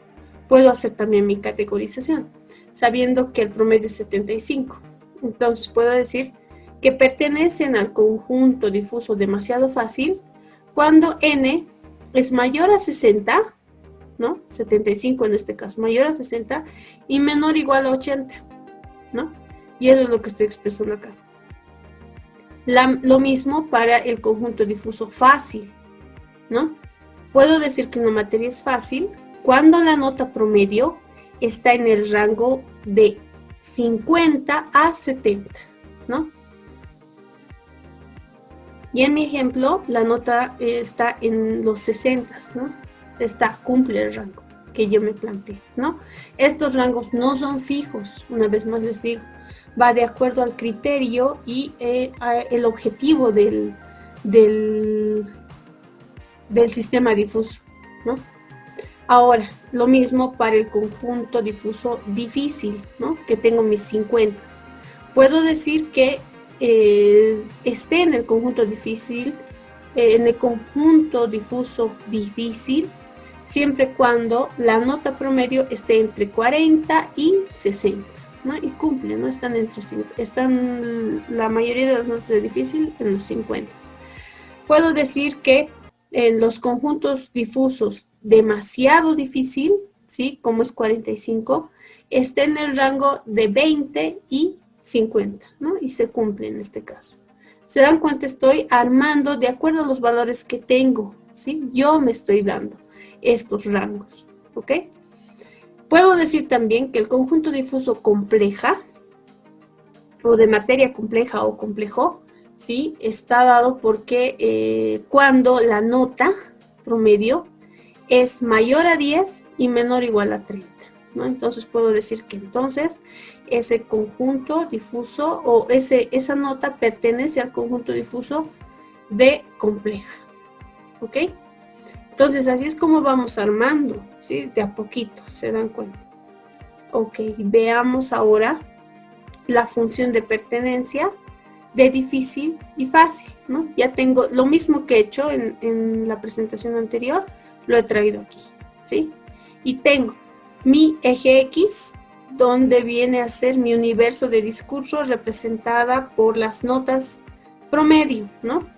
Puedo hacer también mi categorización, sabiendo que el promedio es 75. Entonces puedo decir que pertenecen al conjunto difuso demasiado fácil cuando n es mayor a 60, ¿no? 75 en este caso, mayor a 60 y menor o igual a 80, ¿no? Y eso es lo que estoy expresando acá. Lo mismo para el conjunto difuso fácil, ¿no? Puedo decir que una materia es fácil cuando la nota promedio está en el rango de 50 a 70, ¿no? Y en mi ejemplo, la nota está en los 60, ¿no? Cumple el rango que yo me planteé, ¿no? Estos rangos no son fijos, una vez más les digo, va de acuerdo al criterio y el objetivo del sistema difuso, ¿no? Ahora, lo mismo para el conjunto difuso difícil, ¿no? Que tengo mis 50. Puedo decir que esté en el conjunto difícil, en el conjunto difuso difícil, siempre cuando la nota promedio esté entre 40 y 60, ¿no? Y cumple, ¿no? Están la mayoría de las notas de difícil en los 50. Puedo decir que en los conjuntos difusos demasiado difícil, ¿sí? Como es 45, está en el rango de 20 y 50, ¿no? Y se cumple en este caso. ¿Se dan cuenta? Estoy armando de acuerdo a los valores que tengo, ¿sí? Yo me estoy dando estos rangos, ¿ok? Puedo decir también que el conjunto difuso compleja, o de materia compleja o complejo, ¿sí? Está dado porque cuando la nota promedio es mayor a 10 y menor o igual a 30, ¿no? Entonces puedo decir que entonces ese conjunto difuso o esa nota pertenece al conjunto difuso de compleja, ¿ok? Entonces así es como vamos armando, ¿sí? De a poquito, ¿se dan cuenta? Ok, veamos ahora la función de pertenencia de difícil y fácil, ¿no? Ya tengo lo mismo que he hecho en la presentación anterior, lo he traído aquí, ¿sí? Y tengo mi eje X, donde viene a ser mi universo de discurso representada por las notas promedio, ¿no?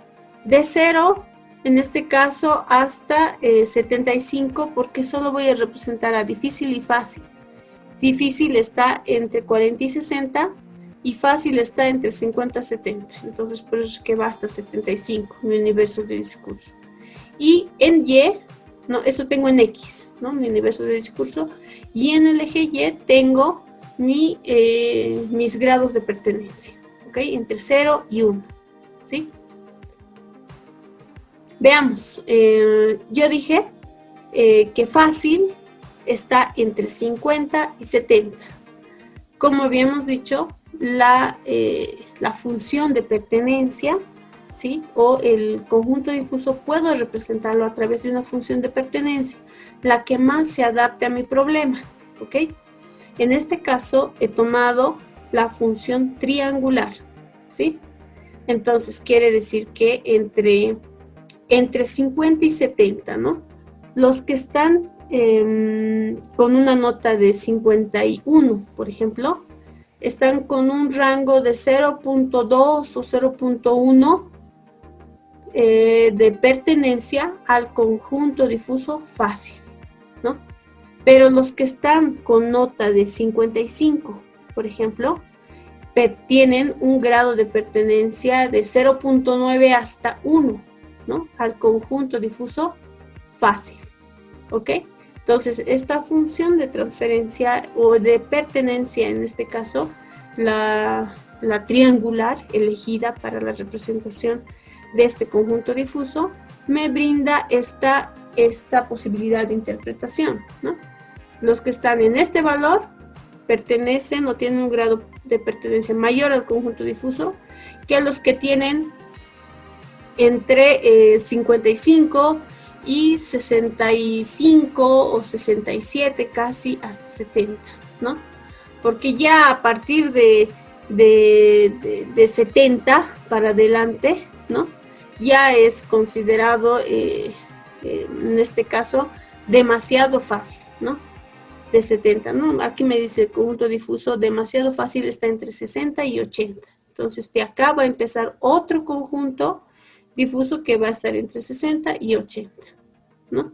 De 0, en este caso, hasta 75, porque solo voy a representar a difícil y fácil. Difícil está entre 40 y 60 y fácil está entre 50 y 70. Entonces, por eso es que va hasta 75, mi universo de discurso. Y en Y, no, eso tengo en X, ¿no? Mi universo de discurso. Y en el eje Y tengo mis grados de pertenencia, ¿ok? Entre 0 y 1, ¿sí? Veamos, yo dije que fácil está entre 50 y 70. Como habíamos dicho, la función de pertenencia, ¿sí? O el conjunto difuso puedo representarlo a través de una función de pertenencia, la que más se adapte a mi problema, ¿ok? En este caso he tomado la función triangular, ¿sí? Entonces quiere decir que entre 50 y 70, ¿no? Los que están con una nota de 51, por ejemplo, están con un rango de 0.2 o 0.1 de pertenencia al conjunto difuso fácil, ¿no? Pero los que están con nota de 55, por ejemplo, tienen un grado de pertenencia de 0.9 hasta 1, ¿no? Al conjunto difuso fácil, ¿ok? Entonces, esta función de transferencia o de pertenencia, en este caso, la triangular elegida para la representación de este conjunto difuso, me brinda esta posibilidad de interpretación, ¿no? Los que están en este valor pertenecen o tienen un grado de pertenencia mayor al conjunto difuso que los que tienen entre 55 y 65 o 67, casi hasta 70, ¿no? Porque ya a partir de 70 para adelante, ¿no? Ya es considerado, en este caso, demasiado fácil, ¿no? De 70, ¿no? Aquí me dice el conjunto difuso demasiado fácil está entre 60 y 80. Entonces, de acá va a empezar otro conjunto difuso que va a estar entre 60 y 80, ¿no?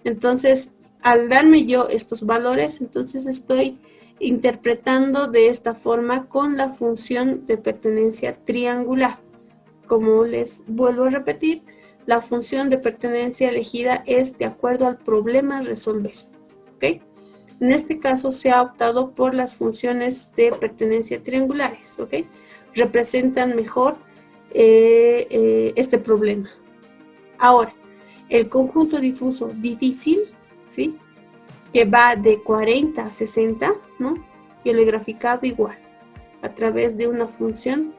Entonces, al darme yo estos valores, entonces estoy interpretando de esta forma con la función de pertenencia triangular. Como les vuelvo a repetir, la función de pertenencia elegida es de acuerdo al problema a resolver, ¿ok? En este caso se ha optado por las funciones de pertenencia triangulares, ¿ok? Representan mejor este problema. Ahora, el conjunto difuso difícil, ¿sí? Que va de 40 a 60, ¿no? Yo lo he graficado igual, a través de una función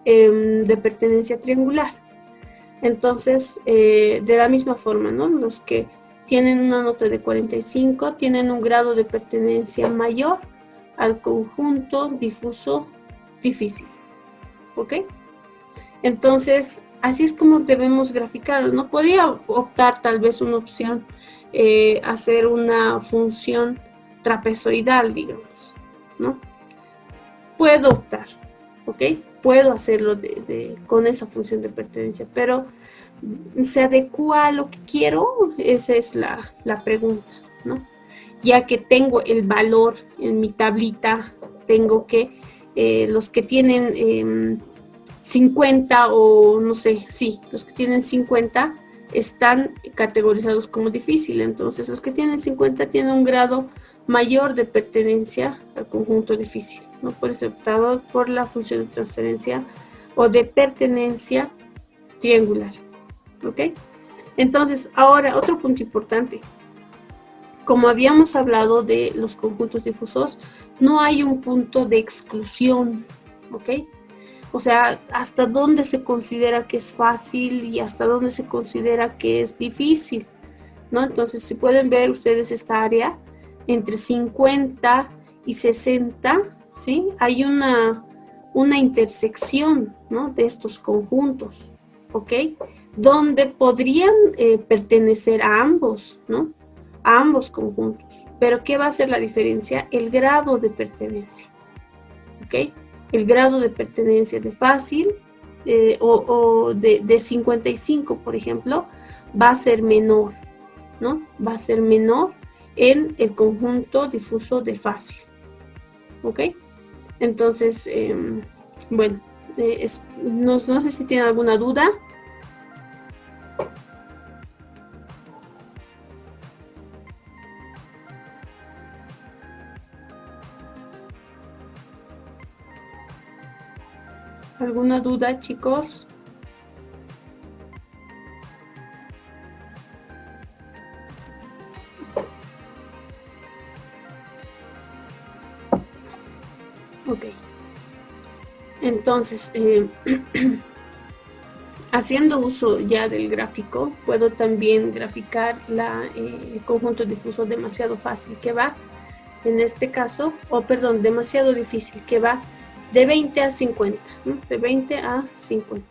de pertenencia triangular. Entonces, de la misma forma, ¿no? Los que tienen una nota de 45 tienen un grado de pertenencia mayor al conjunto difuso difícil, ¿ok? Entonces, así es como debemos graficarlo. No podría optar tal vez una opción, hacer una función trapezoidal, digamos, ¿no? Puedo optar, ¿ok? Puedo hacerlo con esa función de pertenencia, pero ¿se adecua a lo que quiero? Esa es la pregunta, ¿no? Ya que tengo el valor en mi tablita, tengo que los que tienen 50 o no sé, sí, los que tienen 50 están categorizados como difícil, entonces los que tienen 50 tienen un grado mayor de pertenencia al conjunto difícil, ¿no? Por eso he optado por la función de transferencia o de pertenencia triangular, ¿ok? Entonces, ahora otro punto importante. Como habíamos hablado de los conjuntos difusos, no hay un punto de exclusión, ¿ok? O sea, hasta dónde se considera que es fácil y hasta dónde se considera que es difícil, ¿no? Entonces, si pueden ver ustedes esta área, entre 50 y 60, ¿sí? Hay una intersección, ¿no? De estos conjuntos, ¿ok? Donde podrían pertenecer a ambos, ¿no? A ambos conjuntos. Pero ¿qué va a ser la diferencia? El grado de pertenencia, ¿ok? El grado de pertenencia de fácil o de 55, por ejemplo, va a ser menor, ¿no? Va a ser menor en el conjunto difuso de fácil, ¿ok? Entonces, bueno, no sé si tienen alguna duda. ¿Alguna duda, chicos? Ok. Entonces, haciendo uso ya del gráfico, puedo también graficar el conjunto difuso demasiado fácil que va, en este caso, perdón, demasiado difícil que va de 20 a 50, ¿no? De 20 a 50.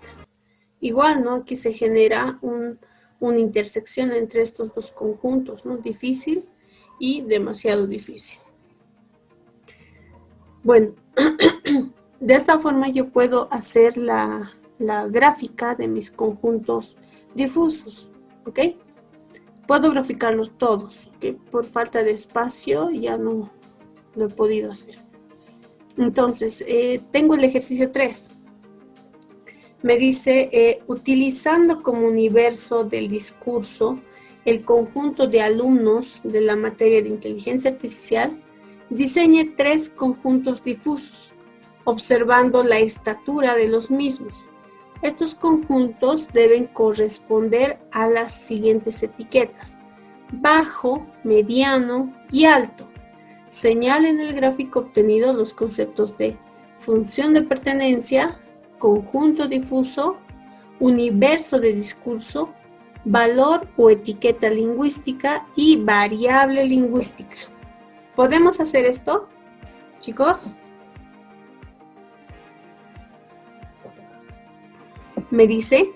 Igual, ¿no? Aquí se genera una intersección entre estos dos conjuntos, ¿no? Difícil y demasiado difícil. Bueno, de esta forma yo puedo hacer la gráfica de mis conjuntos difusos, ¿ok? Puedo graficarlos todos, que por falta de espacio ya no lo he podido hacer. Entonces, tengo el ejercicio 3. Me dice, utilizando como universo del discurso el conjunto de alumnos de la materia de inteligencia artificial, diseñe 3 conjuntos difusos, observando la estatura de los mismos. Estos conjuntos deben corresponder a las siguientes etiquetas: bajo, mediano y alto. Señale en el gráfico obtenido los conceptos de función de pertenencia, conjunto difuso, universo de discurso, valor o etiqueta lingüística y variable lingüística. ¿Podemos hacer esto, chicos? Me dice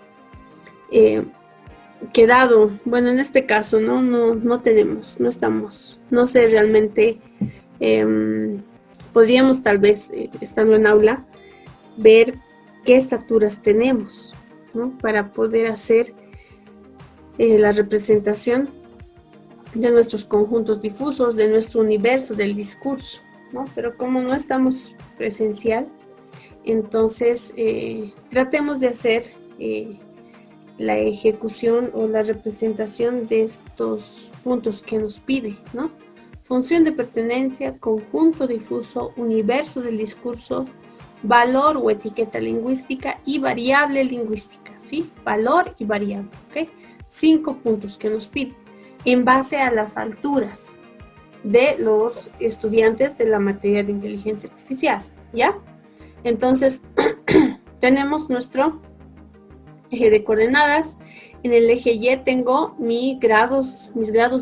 que dado, bueno, en este caso no tenemos, no estamos, no sé realmente, podríamos tal vez, estando en aula, ver qué estaturas tenemos, ¿no? Para poder hacer la representación de nuestros conjuntos difusos, de nuestro universo, del discurso, ¿no? Pero como no estamos presencial, entonces tratemos de hacer la ejecución o la representación de estos puntos que nos pide, ¿no? Función de pertenencia, conjunto difuso, universo del discurso, valor o etiqueta lingüística y variable lingüística, ¿sí? Valor y variable, ¿ok? 5 puntos que nos pide en base a las alturas de los estudiantes de la materia de inteligencia artificial, ¿ya? Entonces, tenemos nuestro eje de coordenadas. En el eje Y tengo mis grados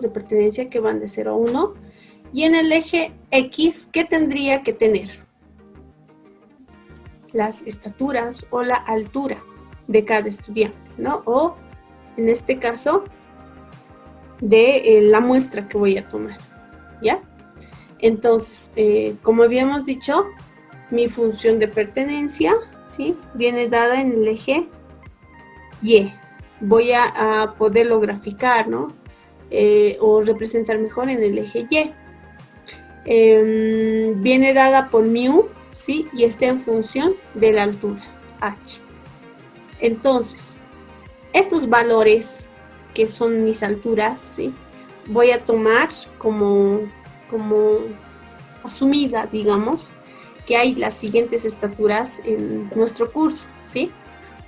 de pertenencia que van de 0 a 1. Y en el eje X, ¿qué tendría que tener? Las estaturas o la altura de cada estudiante, ¿no? O, en este caso, de la muestra que voy a tomar, ¿ya? Entonces, como habíamos dicho, mi función de pertenencia, ¿sí? Viene dada en el eje Y. Voy a poderlo graficar, ¿no? O representar mejor en el eje Y. Viene dada por mu, ¿sí? Y está en función de la altura, h. Entonces, estos valores que son mis alturas, ¿sí? Voy a tomar como asumida, digamos, que hay las siguientes estaturas en nuestro curso, ¿sí?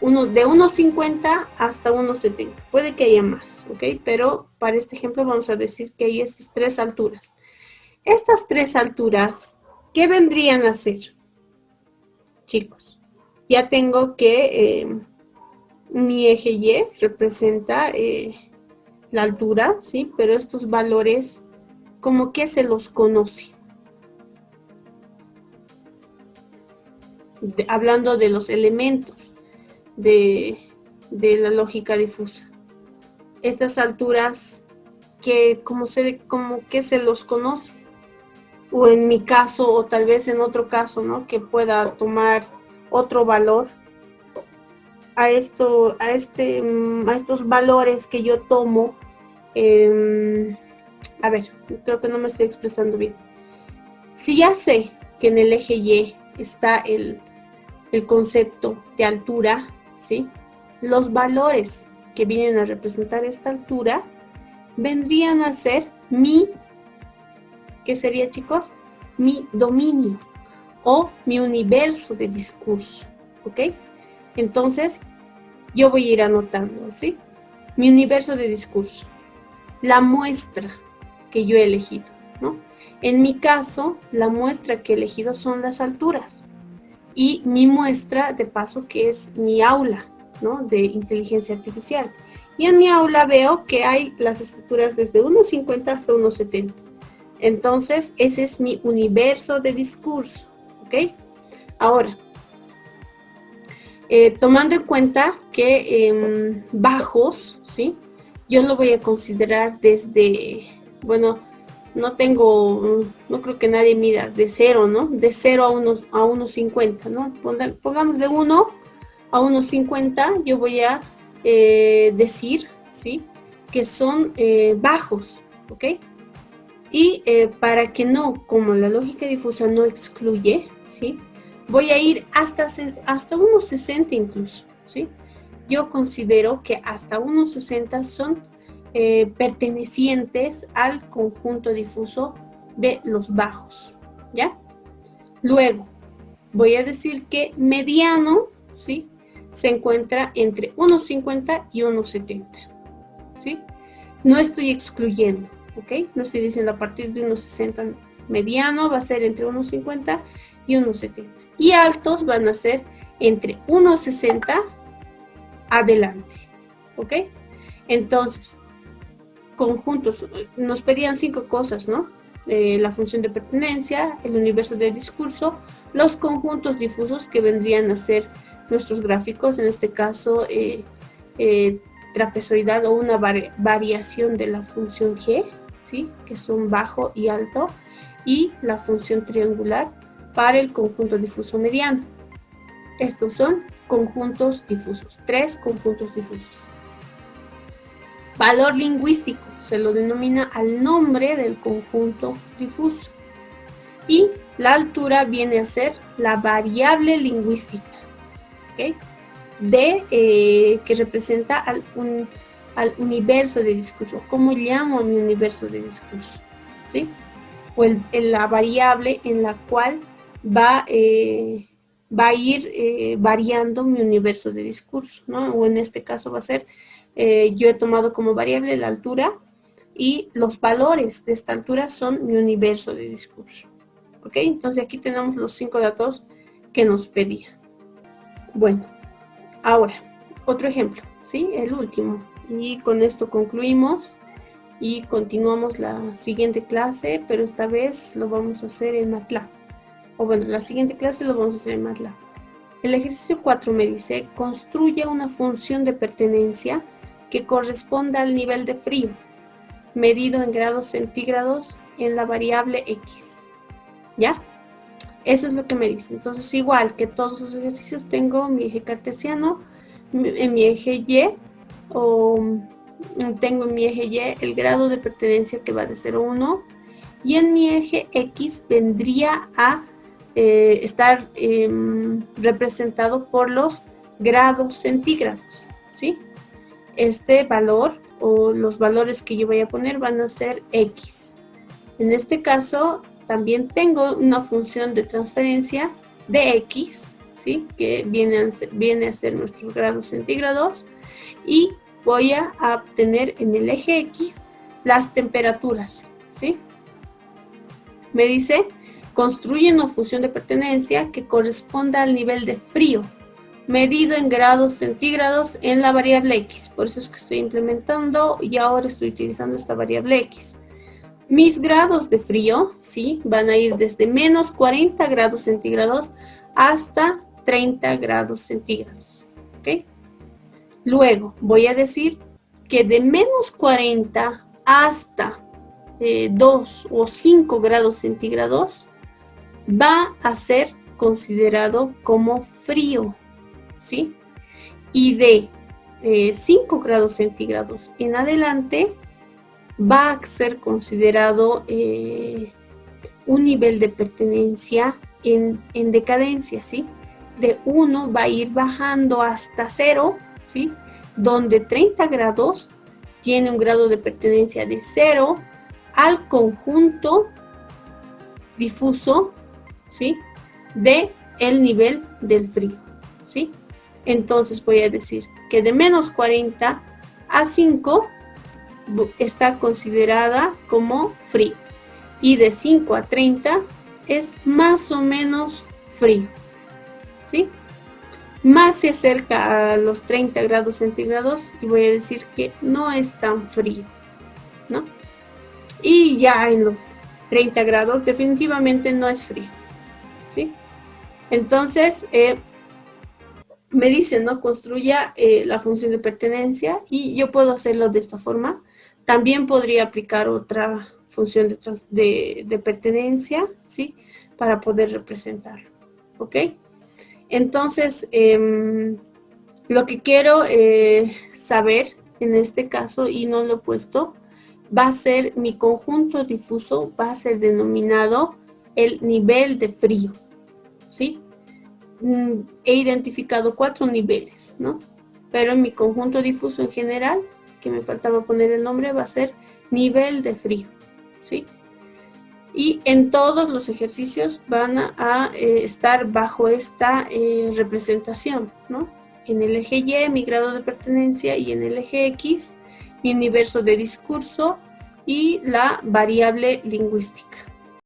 De 1,50 hasta 1,70. Puede que haya más, ¿ok? Pero para este ejemplo vamos a decir que hay estas 3 alturas. Estas 3 alturas, ¿qué vendrían a ser, chicos? Ya tengo que mi eje Y representa la altura, ¿sí? Pero estos valores, ¿cómo que se los conoce? Hablando de los elementos de la lógica difusa. Estas alturas, ¿cómo que se los conoce? O en mi caso, o tal vez en otro caso, ¿no? Que pueda tomar otro valor a estos valores que yo tomo. A ver, creo que no me estoy expresando bien. Si ya sé que en el eje Y está el concepto de altura, ¿sí? Los valores que vienen a representar esta altura vendrían a ser ¿qué sería, chicos? Mi dominio o mi universo de discurso, ¿ok? Entonces, yo voy a ir anotando, ¿sí? Mi universo de discurso, la muestra que yo he elegido, ¿no? En mi caso, la muestra que he elegido son las alturas. Y mi muestra, de paso, que es mi aula, ¿no? De inteligencia artificial. Y en mi aula veo que hay las estaturas desde 1,50 hasta 1,70. Entonces, ese es mi universo de discurso, ¿ok? Ahora, tomando en cuenta que bajos, ¿sí? Yo lo voy a considerar desde, bueno, no creo que nadie mida de 0, ¿no? De 0 a 1,50, ¿no? Pongamos de 1 a 1,50, yo voy a decir, ¿sí? Que son bajos, ¿ok? Y para que no, como la lógica difusa no excluye, ¿sí? Voy a ir hasta 1,60 incluso, ¿sí? Yo considero que hasta 1,60 son pertenecientes al conjunto difuso de los bajos, ¿ya? Luego, voy a decir que mediano, ¿sí? Se encuentra entre 1,50 y 1,70, ¿sí? No estoy excluyendo, ¿ok? No estoy diciendo a partir de 1,60, mediano va a ser entre 1,50 y 1,70. Y altos van a ser entre 1,60 adelante, ¿ok? Entonces, conjuntos, nos pedían 5 cosas, ¿no? La función de pertenencia, el universo del discurso, los conjuntos difusos que vendrían a ser nuestros gráficos, en este caso trapezoidal o una variación de la función G, ¿sí? Que son bajo y alto, y la función triangular para el conjunto difuso mediano. Estos son conjuntos difusos, 3 conjuntos difusos. Valor lingüístico, se lo denomina al nombre del conjunto difuso. Y la altura viene a ser la variable lingüística, ¿ok? Que representa al universo de discurso. ¿Cómo llamo a mi universo de discurso? ¿Sí? O la variable en la cual va a ir variando mi universo de discurso, ¿no? O en este caso va a ser, yo he tomado como variable la altura y los valores de esta altura son mi universo de discurso, ¿ok? Entonces aquí tenemos los 5 datos que nos pedía. Bueno, ahora, otro ejemplo, ¿sí? El último. Y con esto concluimos y continuamos la siguiente clase, pero esta vez lo vamos a hacer en MATLAB. O bueno, la siguiente clase lo vamos a hacer en MATLAB. El ejercicio 4 me dice, construye una función de pertenencia que corresponda al nivel de frío, medido en grados centígrados en la variable X. ¿Ya? Eso es lo que me dice. Entonces, igual que todos los ejercicios, tengo mi eje cartesiano, en mi eje Y, o tengo en mi eje Y el grado de pertenencia que va de 0 a 1, y en mi eje X vendría a estar representado por los grados centígrados, ¿sí? Este valor o los valores que yo voy a poner van a ser X. En este caso, también tengo una función de transferencia de X, ¿sí? Que viene a ser nuestros grados centígrados, y voy a obtener en el eje X las temperaturas, ¿sí? Me dice, construye una función de pertenencia que corresponda al nivel de frío, medido en grados centígrados en la variable X. Por eso es que estoy implementando y ahora estoy utilizando esta variable X. Mis grados de frío, ¿sí? Van a ir desde menos 40 grados centígrados hasta 30 grados centígrados, ¿ok? Luego voy a decir que de menos 40 hasta 2 o 5 grados centígrados va a ser considerado como frío, ¿sí? Y de 5 grados centígrados en adelante va a ser considerado un nivel de pertenencia en decadencia, ¿sí? De 1 va a ir bajando hasta 0, ¿sí? Donde 30 grados tiene un grado de pertenencia de 0 al conjunto difuso, ¿sí? De el nivel del frío, ¿sí? Entonces voy a decir que de menos 40 a 5 está considerada como frío. Y de 5 a 30 es más o menos frío, ¿sí? Más se acerca a los 30 grados centígrados y voy a decir que no es tan frío, ¿no? Y ya en los 30 grados definitivamente no es frío, ¿sí? Entonces, me dice, ¿no? Construya la función de pertenencia y yo puedo hacerlo de esta forma. También podría aplicar otra función de pertenencia, ¿sí? Para poder representarlo, ¿ok? Entonces, lo que quiero saber en este caso, y no lo he puesto, va a ser mi conjunto difuso, va a ser denominado el nivel de frío, ¿sí? He identificado 4 niveles, ¿no? Pero en mi conjunto difuso en general, que me faltaba poner el nombre, va a ser nivel de frío, ¿sí? Y en todos los ejercicios van a estar bajo esta representación, ¿no? En el eje Y, mi grado de pertenencia, y en el eje X, mi universo de discurso y la variable lingüística,